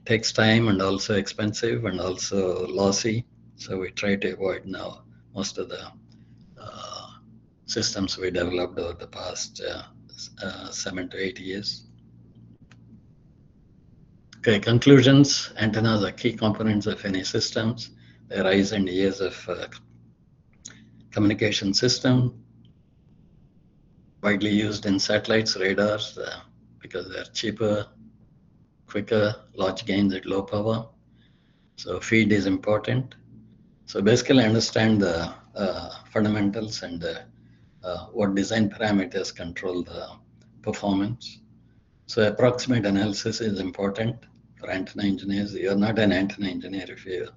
S4: takes time and also expensive and also lossy. So we try to avoid now most of the systems we developed over the past 7 to 8 years. Okay, conclusions. Antennas are key components of any systems. They rise in years of communication system, widely used in satellites, radars, because they're cheaper, quicker, large gains at low power. So feed is important. So basically understand the fundamentals and what design parameters control the performance. So approximate analysis is important for antenna engineers. You're not an antenna engineer if you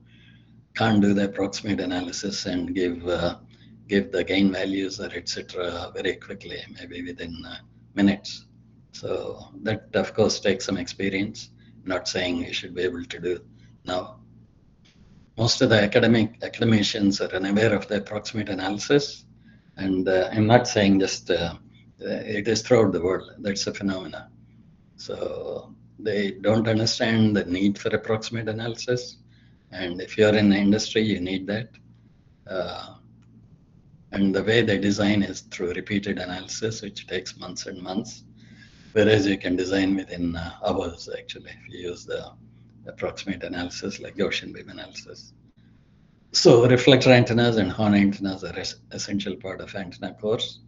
S4: can't do the approximate analysis and give the gain values or etc. very quickly, maybe within minutes. So that of course takes some experience. I'm not saying you should be able to do now. Most of the academicians are unaware of the approximate analysis, and I'm not saying just it is throughout the world. That's a phenomenon. So they don't understand the need for approximate analysis, and if you're in the industry, you need that. And the way they design is through repeated analysis, which takes months and months, whereas you can design within hours, actually, if you use the approximate analysis like Gaussian beam analysis. So reflector antennas and horn antennas are essential part of antenna course.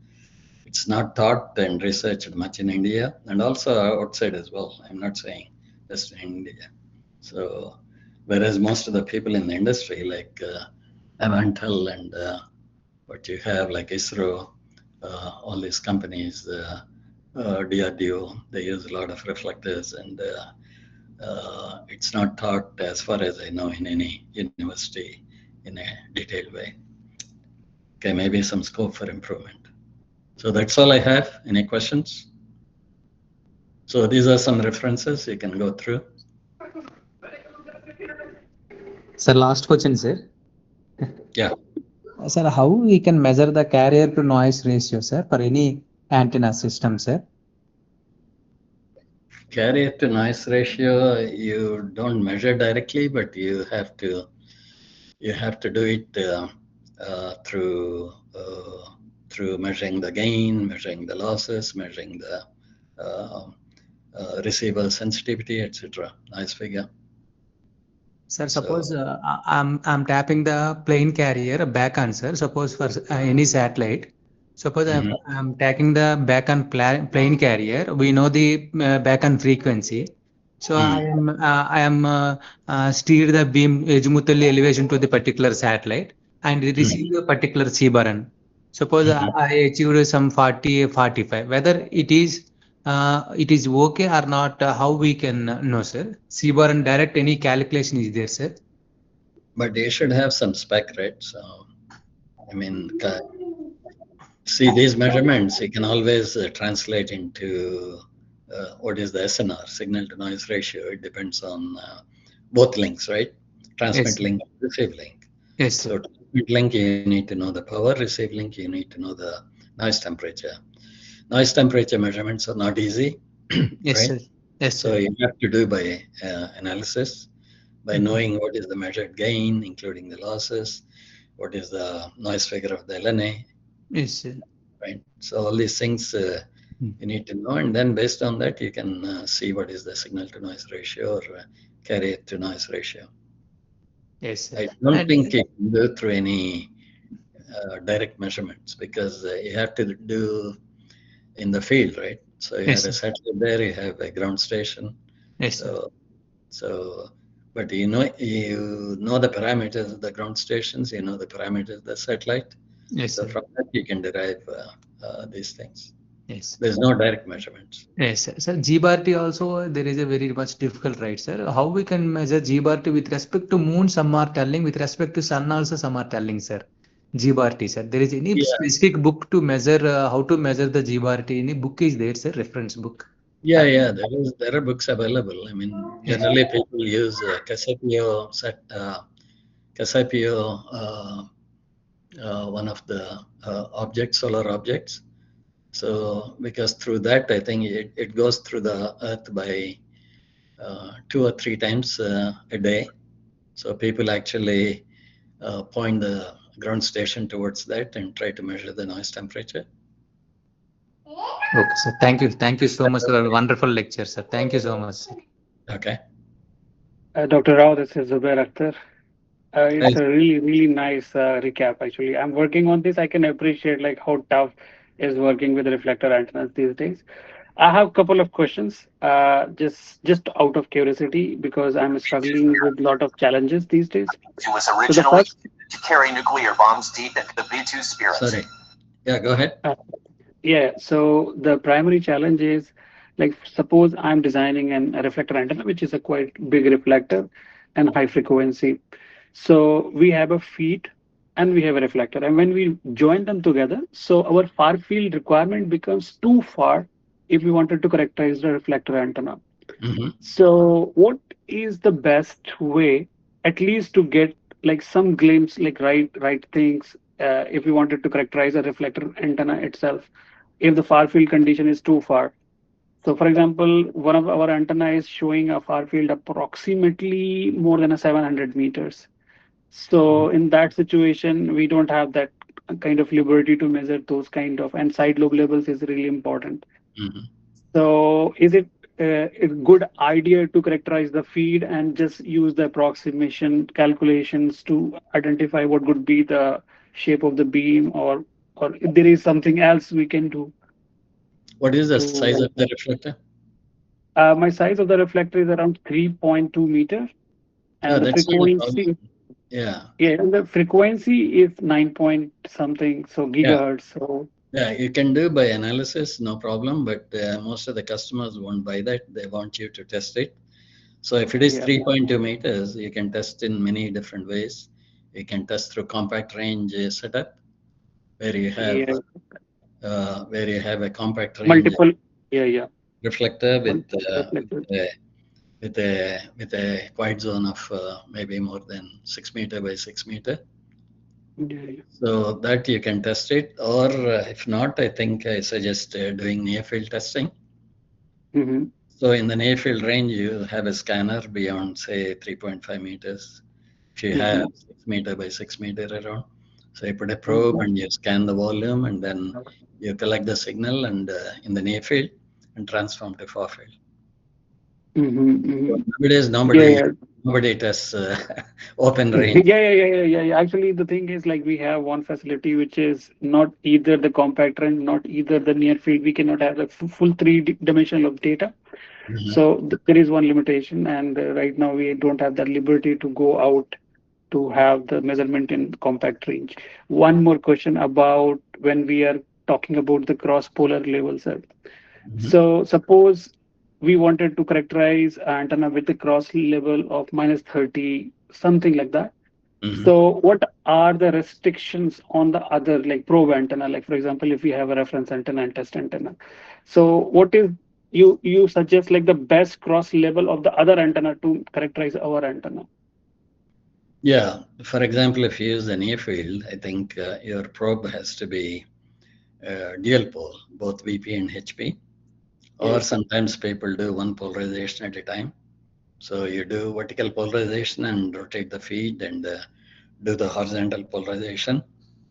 S4: It's not taught and researched much in India and also outside as well. I'm not saying just in India. So whereas most of the people in the industry like Avantel and what you have like ISRO, all these companies, DRDO, they use a lot of reflectors, and it's not taught as far as I know in any university in a detailed way. Okay, maybe some scope for improvement. So that's all I have. Any questions? So these are some references you can go through.
S6: Sir, last question, sir.
S4: Yeah.
S6: Sir, how we can measure the carrier to noise ratio, sir, for any antenna system, sir?
S4: Carrier to noise ratio, you don't measure directly, but you have to do it through measuring the gain, measuring the losses, measuring the receiver sensitivity, etc. Noise figure.
S6: Sir, suppose I'm tapping the plane carrier back on, sir. Suppose for any satellite. Suppose I'm taking the back on plane carrier. We know the back on frequency. So I am steered the beam azimuthally elevation to the particular satellite and receive a particular C-bar. Suppose I achieved some 40, 45. Whether it is okay or not, how we can know, sir? C-bar and direct any calculation is there, sir?
S4: But they should have some spec, right? So, I mean, see these measurements, you can always translate into what is the SNR, signal to noise ratio. It depends on both links, right? Transmit link, receive link.
S6: Yes.
S4: So transmit link, you need to know the power. Receive link, you need to know the noise temperature. Noise temperature measurements are not easy,
S6: yes,
S4: right?
S6: Sir. Yes,
S4: so
S6: sir.
S4: You have to do by analysis, by knowing what is the measured gain, including the losses, what is the noise figure of the LNA.
S6: Yes, sir.
S4: Right. So all these things you need to know, and then based on that, you can see what is the signal to noise ratio or carrier to noise ratio.
S6: Yes, sir.
S4: I don't think you can do through any direct measurements because you have to do in the field, right? So you have a satellite there, you have a ground station.
S6: Yes.
S4: So, but you know the parameters of the ground stations, you know the parameters of the satellite.
S6: Yes.
S4: So from that you can derive these things.
S6: Yes.
S4: There's no direct measurements.
S6: Yes, sir. Sir, G-bar-T also there is a very much difficult, right, sir? How we can measure G-bar-T with respect to moon? Some are telling with respect to sun also some are telling, sir. G bar T, sir. There is any
S4: Yeah.
S6: specific book to measure how to measure the G bar T? Any book is there, sir? Reference book.
S4: Yeah. There are books available. I mean, generally people use Casapio, one of the solar objects. So because through that, I think it goes through the Earth by 2 or 3 times a day. So people actually point the ground station towards that and try to measure the noise temperature.
S6: Okay, sir. Thank you. Thank you so much, sir. Wonderful lecture, sir. Thank you so much, sir.
S4: Okay.
S10: Dr. Rao, this is Zubair Akhtar. It's
S4: Right.
S10: a really nice recap. Actually, I'm working on this. I can appreciate like how tough is working with reflector antennas these days. I have a couple of questions, just out of curiosity, because I'm struggling with a lot of challenges these days.
S11: It was
S10: So the
S11: originally
S10: first,
S11: to carry nuclear bombs deep into the B2 spirits.
S4: Sorry. Yeah, go ahead.
S10: yeah. So the primary challenge is, like, suppose I'm designing a reflector antenna, which is a quite big reflector and high frequency. So we have a feed and we have a reflector, and when we join them together, so our far field requirement becomes too far if we wanted to characterize the reflector antenna.
S4: Mm-hmm.
S10: So what is the best way, at least to get like some glimpse, like right things, if we wanted to characterize a reflector antenna itself, if the far field condition is too far. So for example, one of our antenna is showing a far field approximately more than a 700 meters. So in that situation, we don't have that kind of liberty to measure those kind of, and side lobe levels is really important.
S4: Mm-hmm.
S10: So is it a good idea to characterize the feed and just use the approximation calculations to identify what would be the shape of the beam, or if there is something else we can do?
S4: What is the size of the reflector?
S10: My size of the reflector is around 3.2 meters, and
S4: Oh,
S10: the
S4: that's not a problem.
S10: frequency,
S4: Yeah.
S10: and the frequency is 9 point something, so gigahertz. So
S4: Yeah, you can do by analysis, no problem, but most of the customers won't buy that. They want you to test it. So if it is
S10: yeah.
S4: 3.2 meters, you can test in many different ways. You can test through compact range setup, where you have a compact range
S10: Multiple, yeah.
S4: reflector with
S10: Multiple reflectors.
S4: a quiet zone of maybe more than 6 meter by 6 meter.
S10: Yeah.
S4: So that you can test it, or if not, I think I suggest doing near field testing.
S10: Mm-hmm.
S4: So in the near field range, you have a scanner beyond, say, 3.5 meters. If you have 6 meter by 6 meter around, so you put a probe and you scan the volume, and then you collect the signal and in the near field and transform to far field. So nowadays, nobody tests open range.
S10: Yeah. Actually, the thing is, like, we have one facility which is not either the compact range, not either the near field. We cannot have the full three-dimensional of data.
S4: Mm-hmm.
S10: So there is one limitation, and right now we don't have that liberty to go out to have the measurement in compact range. One more question about when we are talking about the cross polar levels.
S4: Mm-hmm.
S10: So suppose we wanted to characterize antenna with a cross level of -30, something like that.
S4: Mm-hmm.
S10: So what are the restrictions on the other, like probe antenna? Like, for example, if we have a reference antenna and test antenna. So what is you suggest like the best cross level of the other antenna to characterize our antenna?
S4: Yeah, for example, if you use the near field, I think your probe has to be dual pole, both VP and HP. Or sometimes people do one polarization at a time. So you do vertical polarization and rotate the feed and do the horizontal polarization.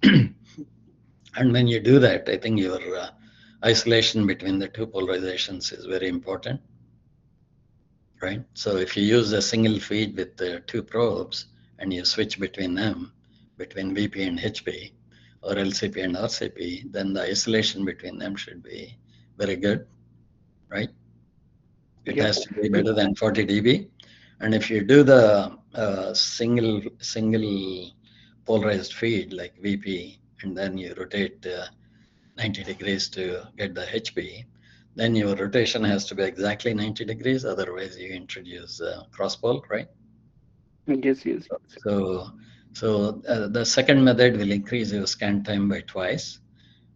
S4: And when you do that, I think your isolation between the two polarizations is very important, right? So if you use a single feed with two probes and you switch between them, between VP and HP, or LCP and RCP, then the isolation between them should be very good, right? It has to be better than 40 dB. And if you do the single polarized feed like VP, and then you rotate 90 degrees to get the HP, then your rotation has to be exactly 90 degrees. Otherwise, you introduce cross pole, right?
S10: Yes.
S4: So So the second method will increase your scan time by twice.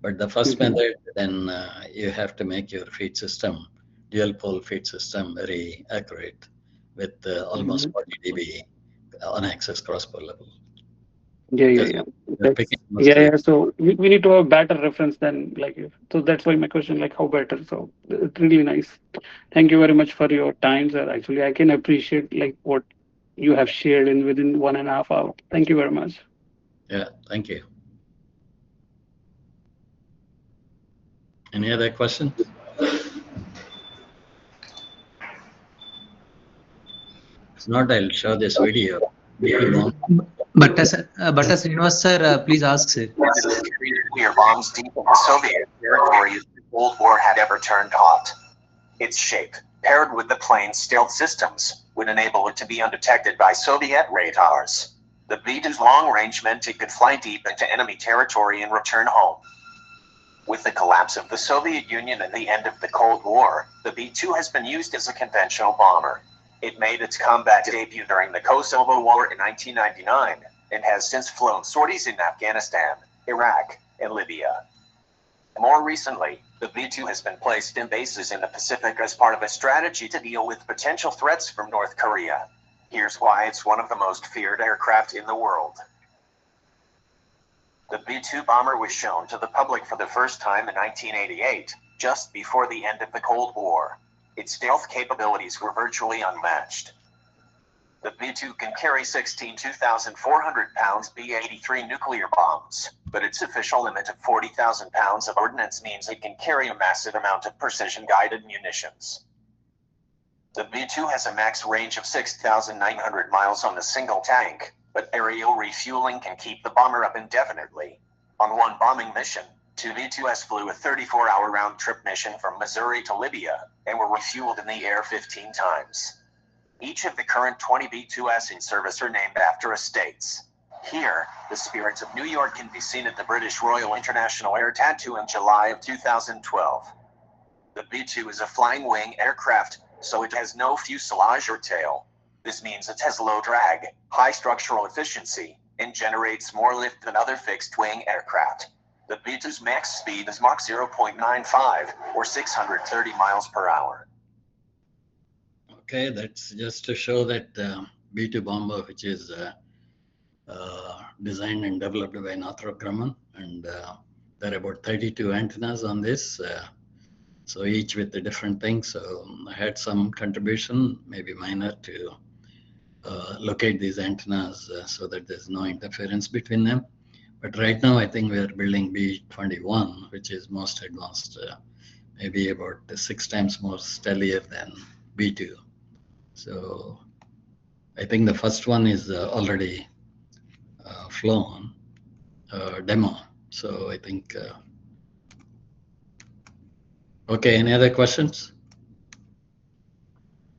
S4: But the first method, then you have to make your feed system, dual pole feed system, very accurate with almost 40 dB on-axis cross-pole level.
S10: Yeah. So we need to have better reference than so that's why my question, how better. So it's really nice. Thank you very much for your time, sir. Actually, I can appreciate what you have shared within 1.5 hours. Thank you very much.
S4: Yeah, thank you. Any other questions? If not, I'll show this video.
S6: But as Srinivas sir, please ask sir.
S11: Nuclear bombs deep in Soviet territory if the Cold War had ever turned hot. Its shape, paired with the plane's stealth systems, would enable it to be undetected by Soviet radars. The B-2's long range meant it could fly deep into enemy territory and return home. With the collapse of the Soviet Union and the end of the Cold War, the B-2 has been used as a conventional bomber. It made its combat debut during the Kosovo War in 1999 and has since flown sorties in Afghanistan, Iraq, and Libya. More recently, the B-2 has been placed in bases in the Pacific as part of a strategy to deal with potential threats from North Korea. Here's why it's one of the most feared aircraft in the world. The B-2 bomber was shown to the public for the first time in 1988, just before the end of the Cold War. Its stealth capabilities were virtually unmatched. The B-2 can carry 16 2,400-pound B-83 nuclear bombs, but its official limit of 40,000 pounds of ordnance means it can carry a massive amount of precision-guided munitions. The B-2 has a max range of 6,900 miles on a single tank, but aerial refueling can keep the bomber up indefinitely. On one bombing mission, two B-2s flew a 34-hour round-trip mission from Missouri to Libya and were refueled in the air 15 times. Each of the current 20 B-2s in service are named after estates. Here, the Spirits of New York can be seen at the British Royal International Air Tattoo in July of 2012. The B-2 is a flying wing aircraft, so it has no fuselage or tail. This means it has low drag, high structural efficiency, and generates more lift than other fixed-wing aircraft. The B-2's max speed is Mach 0.95, or 630 miles per hour.
S4: Okay, that's just to show that B-2 bomber, which is designed and developed by Northrop Grumman, and there are about 32 antennas on this, so each with the different things. So I had some contribution, maybe minor, to locate these antennas so that there's no interference between them. But right now, I think we are building B-21, which is most advanced, maybe about 6 times more stealthier than B-2. So I think the first one is already flown, demo. So I think, okay, any other questions?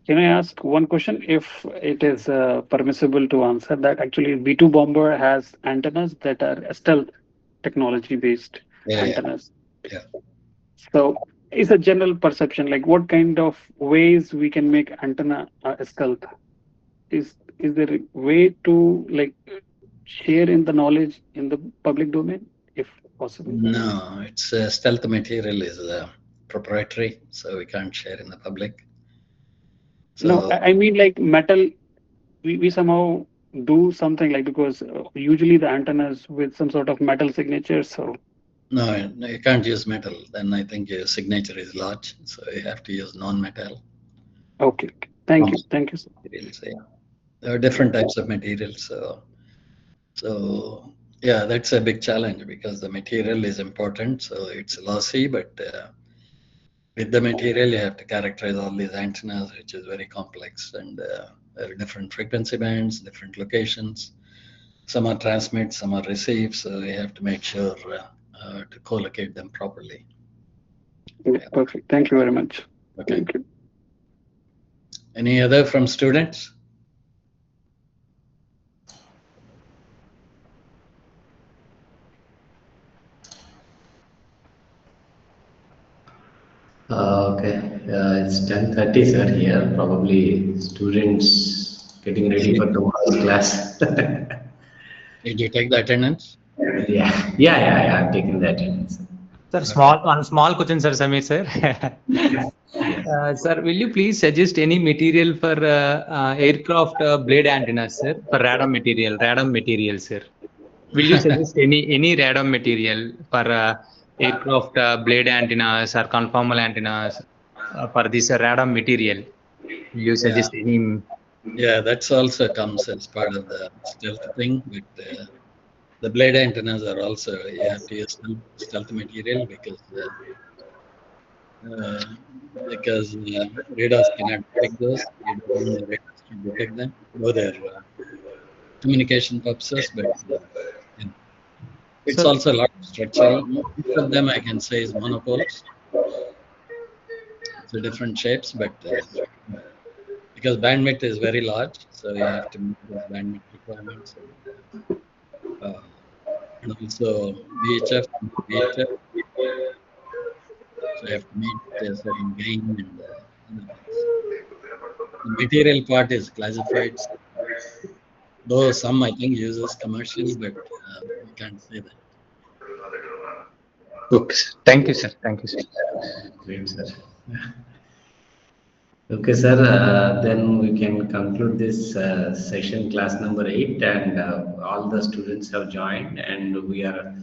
S10: Can I ask one question, if it is permissible to answer that? Actually, B-2 bomber has antennas that are stealth technology-based antennas.
S4: Yeah.
S10: So is a general perception, what kind of ways we can make antenna stealth? Is there a way to share in the knowledge in the public domain, if possible?
S4: No, it's stealth material is proprietary, so we can't share in the public. So,
S10: no, I mean metal. We somehow do something because usually the antennas with some sort of metal signature. So
S4: no, you can't use metal. Then I think your signature is large, so you have to use non-metal.
S10: Okay, thank you, sir.
S4: Materials, yeah. There are different types of materials. So yeah, that's a big challenge because the material is important. So it's lossy, but with the material, you have to characterize all these antennas, which is very complex, and there are different frequency bands, different locations. Some are transmit, some are receive, so you have to make sure to co-locate them properly.
S10: Yeah, perfect. Thank you very much.
S4: Okay.
S10: Thank you.
S4: Any other from students?
S1: Okay, it's 10:30, sir, here. Probably students getting ready for tomorrow's class.
S4: Did you take the attendance?
S1: Yeah. I'm taking the attendance.
S12: Sir, one small question, sir, Samir sir. Sir, will you please suggest any material for aircraft blade antennas, sir, for radome material, sir? Will you suggest any radome material for aircraft blade antennas or conformal antennas for this radome material? Will you suggest any?
S4: Yeah, that's also comes as part of the stealth thing, but the blade antennas are also, you have to use some stealth material because radars cannot detect those. You don't want the radars to detect them, though they're communication purposes, but it's also a lot of structural. Most of them I can say is monopoles. So different shapes, but because bandwidth is very large, so you have to meet those bandwidth requirements. And also VHF, so you have to meet a certain gain and other things. The material part is classified, though some I think uses commercial, but you can't say that.
S6: Okay. Thank you, sir.
S1: Great, sir. Okay, sir. Then we can conclude this session, class number 8, and all the students have joined, and we are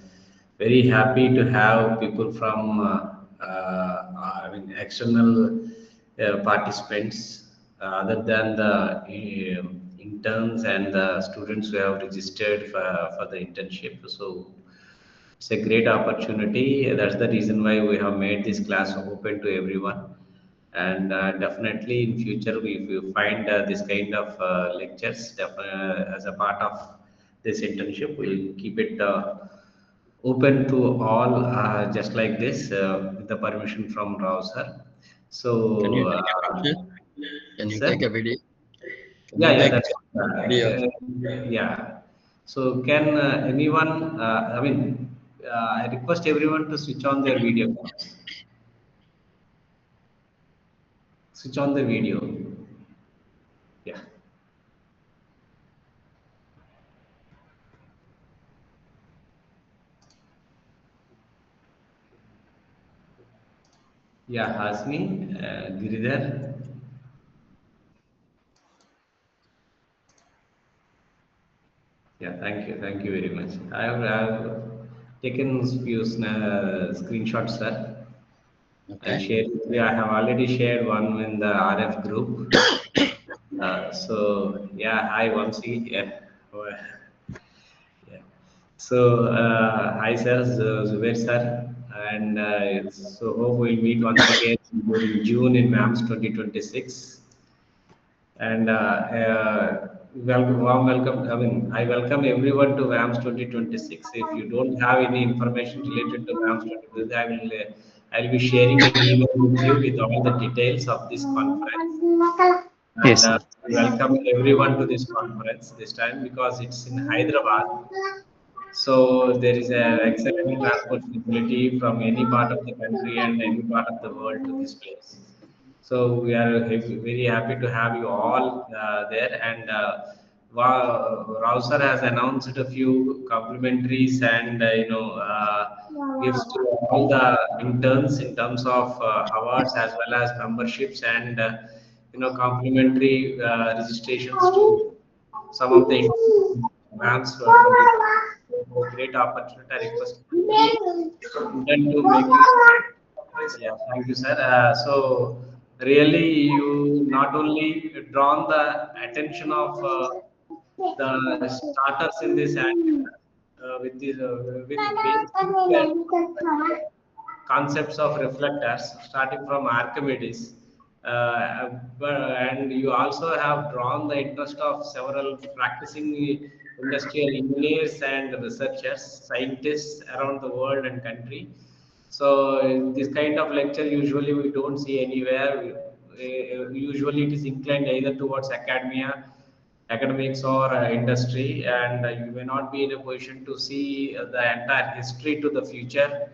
S1: very happy to have people from external participants other than the interns and the students who have registered for the internship. So it's a great opportunity. That's the reason why we have made this class open to everyone. And definitely in future, if you find this kind of lectures as a part of this internship, we'll keep it open to all, just like this, with the permission from Rao sir. So
S4: can you take a picture? Can you take a video?
S1: Yeah. So can anyone? I request everyone to switch on their video. Switch on the video. Yeah. Yeah, Hasni, Giridhar. Yeah, thank you very much. I have taken few screenshots, sir.
S4: Okay.
S1: I'll share. Yeah, I have already shared one in the RF group. So yeah, hi Vamsi. Yeah. So hi sir, Zubair sir, and so hope we'll meet once again in June in MAMS 2026. And warm welcome. I welcome everyone to VAMS 2026. If you don't have any information related to VAMS 2026, I'll be sharing an email with you with all the details of this conference.
S6: Yes.
S1: And welcome everyone to this conference this time because it's in Hyderabad. So there is an excellent transport facility from any part of the country and any part of the world to this place. So we are very happy to have you all there. And Rao sir has announced a few complimentaries and gifts to all the interns in terms of awards as well as memberships and complimentary registrations to some of the grants great opportunity. I request intern to make use. Yeah, thank you, sir. So really, you not only drawn the attention of the starters in this and with these with basic concepts of reflectors, starting from Archimedes. And you also have drawn the interest of several practicing industrial engineers and researchers, scientists around the world and country. So this kind of lecture usually we don't see anywhere. Usually it is inclined either towards academics or industry, and you may not be in a position to see the entire history to the future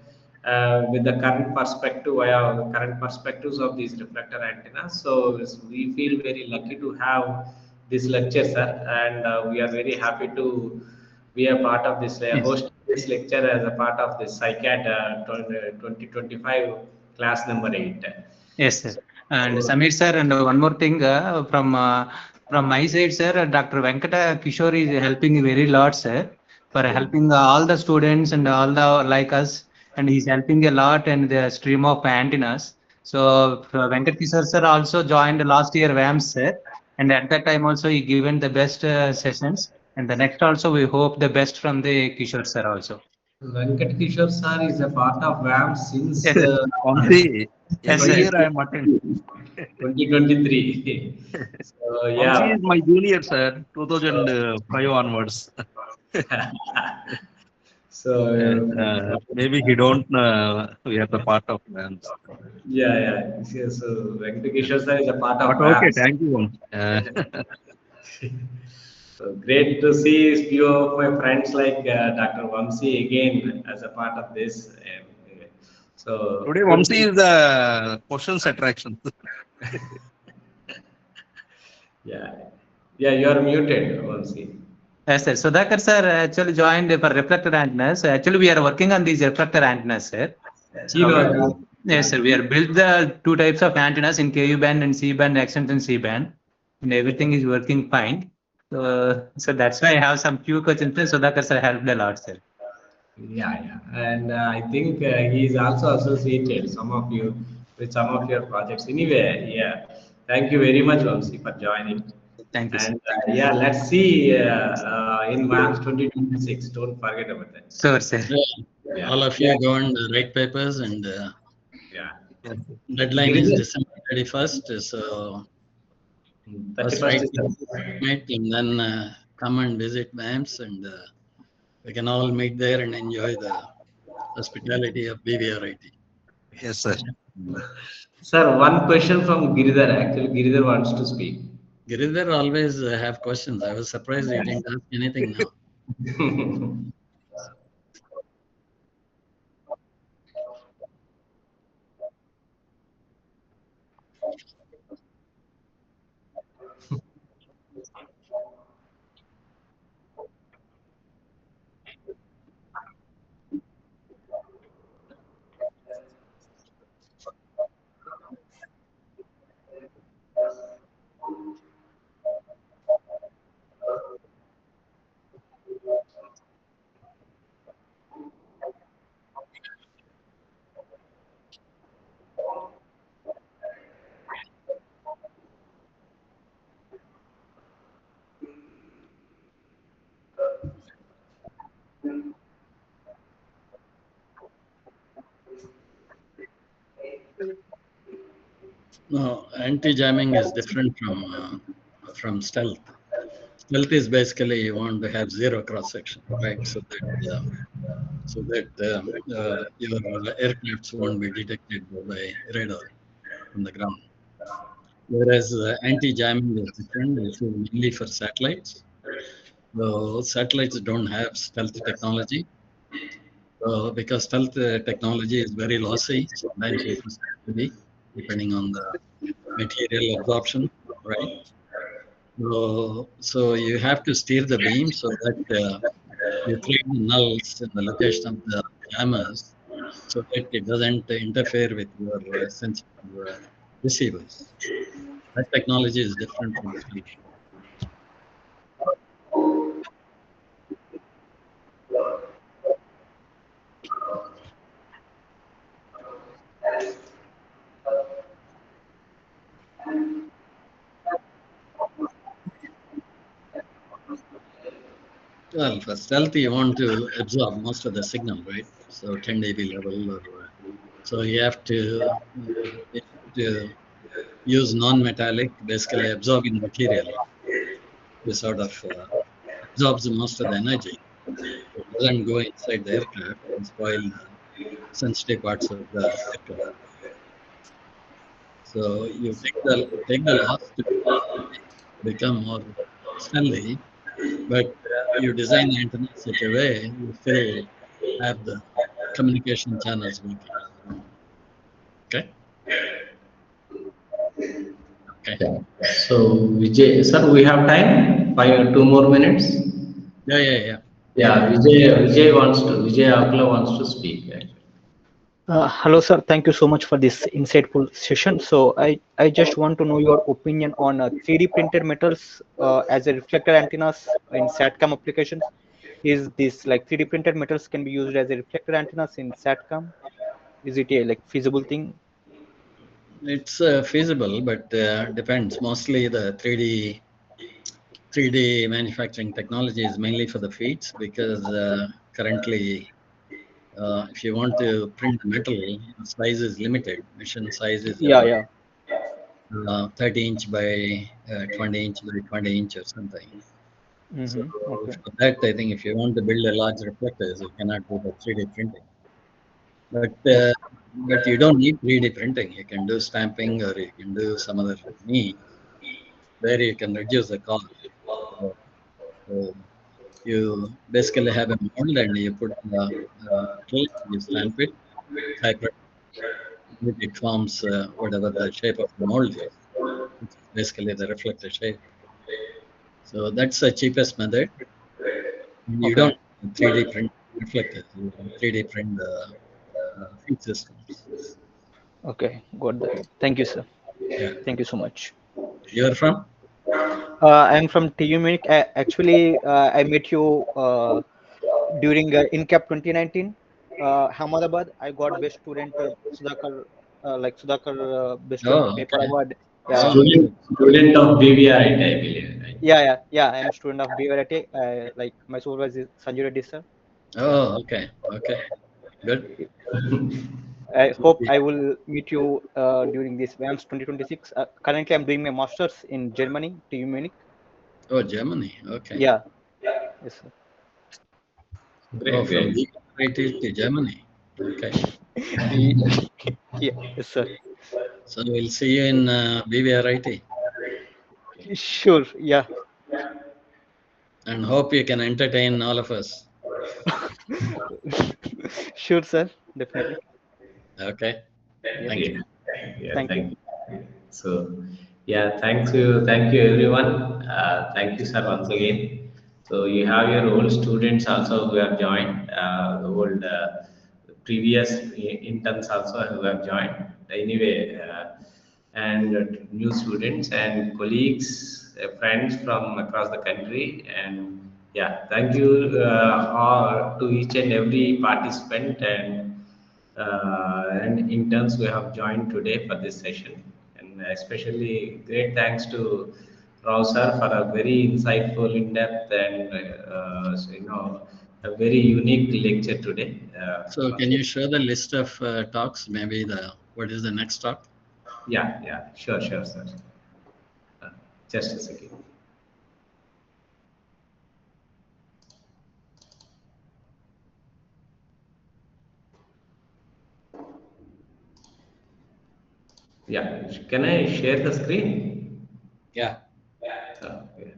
S1: with the current perspective, current perspectives of these reflector antennas. So we feel very lucky to have this lecture, sir, and we are very happy to be a part of this, host this lecture as a part of this SciCat 2025 class number 8.
S12: Yes, sir. And Samir sir, and one more thing from my side, sir, Dr. Venkata Kishore is helping very lot, sir, for helping all the students and all the like us, and he's helping a lot in the stream of antennas. So Venkat Kishore sir also joined last year VAMS, sir, and at that time also he given the best sessions, and the next also we hope the best from the Kishore sir also.
S1: Venkat Kishore sir is a part of VAM since
S13: every year I am attending.
S1: 2023. So yeah,
S13: Vamsi is my junior, sir, 2005 onwards.
S1: So
S13: maybe he don't we are the part of VAMS.
S1: Yeah. So Venkat Kishore sir is a part of
S13: But okay,
S1: VAMS.
S13: thank you.
S1: So great to see few of my friends like Dr. Vamsi again as a part of this. So
S13: Today Vamsi is the questions attraction.
S1: Yeah, you are muted, Vamsi.
S12: Yes, sir. Sudhakar sir actually joined for reflector antennas. So actually, we are working on these reflector antennas, sir. Yes, sir. We are built the two types of antennas in KU band and C band, extension C band, and everything is working fine. So that's why I have some few questions. Sudhakar sir helped a lot, sir.
S1: Yeah, and I think he is also associated some of you with some of your projects. Anyway, yeah. Thank you very much, Vamsi, for joining.
S12: Thank you,
S1: and yeah, let's see in VAMS 2026. Don't forget about that.
S12: Sure, sir.
S4: Yeah. All of you go and write papers, and deadline is December 31st. So first write and then come and visit VAMS, and we can all meet there and enjoy the hospitality of BVRIT.
S13: Yes, sir.
S1: Sir, one question from Giridhar. Actually, Giridhar wants to speak.
S4: Giridhar always have questions. I was surprised he didn't ask anything now. No, anti-jamming is different from stealth. Stealth is basically you want to have zero cross section, right? So that your aircrafts won't be detected by radar from the ground. Whereas anti-jamming is different. It's mainly for satellites. So satellites don't have stealth technology. Because stealth technology is very lossy, sometimes it has to be, depending on the material absorption, right? So you have to steer the beam so that you create the nulls in the location of the jammers so that it doesn't interfere with your sensitive receivers. That technology is different from stealth. Well, for stealth, you want to absorb most of the signal, right? So 10 dB level, so you have to use non-metallic, basically absorbing material to sort of absorbs most of the energy. It doesn't go inside the aircraft and spoil the sensitive parts of the aircraft. So you take the loss to become more stealthy, but you design the antenna in such a way you still have the communication channels working. Okay.
S1: So Vijay, sir, we have time. 2 more minutes.
S4: Yeah.
S1: Yeah, Vijay Akula wants to speak. Actually.
S14: Hello, sir. Thank you so much for this insightful session. So I just want to know your opinion on 3D printed metals as a reflector antennas in SATCOM applications. Is this like 3D printed metals can be used as a reflector antennas in SATCOM? Is it a like feasible thing?
S4: It's feasible, but depends. Mostly the 3D manufacturing technology is mainly for the feeds, because currently, if you want to print metal, the size is limited. Machine size is
S14: Yeah,
S4: about
S14: yeah.
S4: 30 inch by 20 inch by 20 inch or something. So
S14: Okay.
S4: for that, I think if you want to build a large reflectors, you cannot do the 3D printing. But you don't need 3D printing. You can do stamping, or you can do some other means where you can reduce the cost. So you basically have a mold and you put metal, you stamp it, type it forms whatever the shape of the mold is, which is basically the reflector shape. So that's the cheapest method. You
S14: Okay.
S4: don't 3D print reflectors, you 3D print the feed systems.
S14: Okay. Got that. Thank you, sir.
S4: Yeah.
S14: Thank you so much.
S4: You're from?
S14: I'm from TU Munich. Actually, I met you during INCAP 2019, Ahmedabad. I got best student Sudhakar, best student
S4: Oh,
S14: paper
S4: okay.
S14: award. Yeah,
S1: Student of BVRIT, I believe. Right?
S14: yeah. I'm student of BVRT. Like my supervisor is Sanjay Reddy sir. Yeah.
S4: Oh, okay. Good.
S14: I hope I will meet you during this VAMS 2026. Currently, I'm doing my masters in Germany, TU Munich.
S4: Oh, Germany. Okay.
S14: Yeah. Yes, sir.
S4: Oh,
S1: Great,
S4: from
S1: great.
S4: BVRIT to Germany. Okay.
S14: Yeah, yes, sir.
S4: So we'll see you in BVRIT.
S14: Sure. Yeah.
S4: And hope you can entertain all of us.
S14: Sure, sir. Definitely.
S4: Okay.
S14: Yeah.
S4: Thank you.
S1: Yeah,
S14: Thank you.
S1: thank you. So, yeah, thank you everyone. Thank you, sir, once again. So you have your old students also who have joined, the old previous interns also who have joined. Anyway, and new students and colleagues, friends from across the country, and yeah, thank you all, to each and every participant and interns who have joined today for this session. And especially great thanks to Rao sir for a very insightful, in-depth, and a very unique lecture today.
S4: So can you show the list of talks? Maybe what is the next talk?
S1: Yeah, sure, sir. Just a second. Yeah, can I share the screen?
S4: Yeah.
S1: Okay.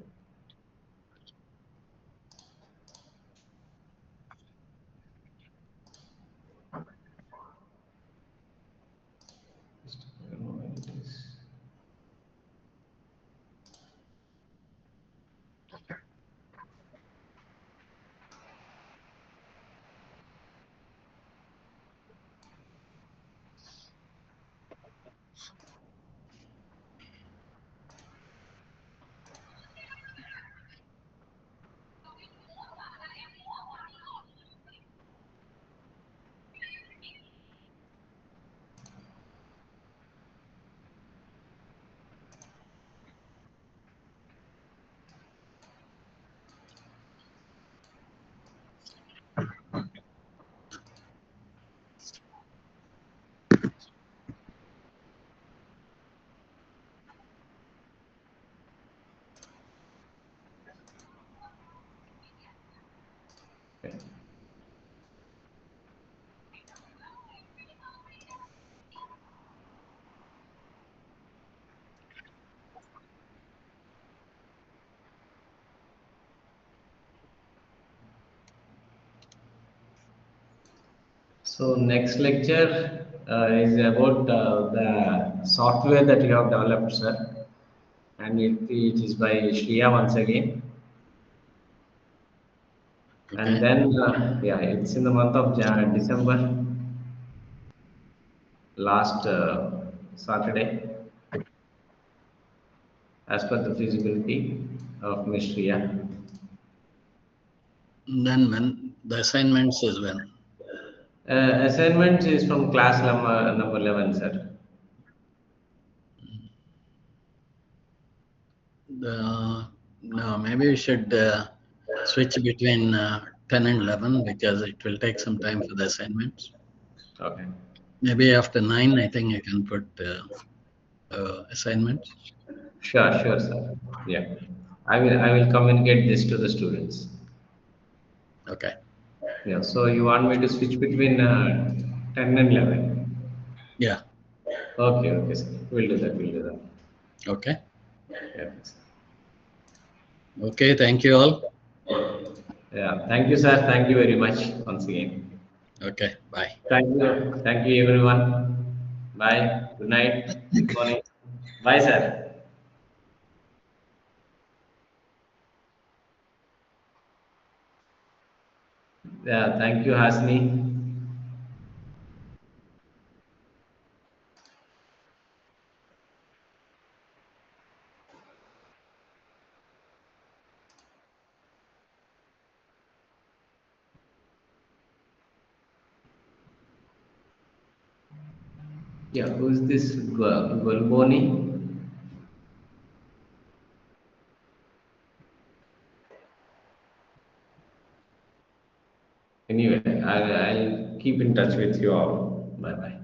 S1: So next lecture is about the software that you have developed, sir, and it is by Shriya once again. And then, yeah, it's in the month of December, last Saturday, as per the feasibility of Ministry. Yeah.
S4: Then when the assignments is when?
S1: Assignment is from class number 11, sir.
S4: No, maybe we should switch between 10 and 11 because it will take some time for the assignments.
S1: Okay.
S4: Maybe after 9, I think I can put assignments.
S1: Sure, sir. Yeah, I will communicate this to the students.
S4: Okay.
S1: Yeah. So you want me to switch between 10 and 11?
S4: Yeah.
S1: Okay, sir. We'll do that.
S4: Okay.
S1: Yeah.
S4: Okay. Thank you all.
S1: Yeah. Thank you, sir. Thank you very much once again.
S4: Okay. Bye.
S1: Thank you, everyone. Bye. Good night. Good morning. Bye, sir. Yeah. Thank you, Hasni. Yeah, who's this Golboni? Anyway, I'll keep in touch with you all. Bye bye.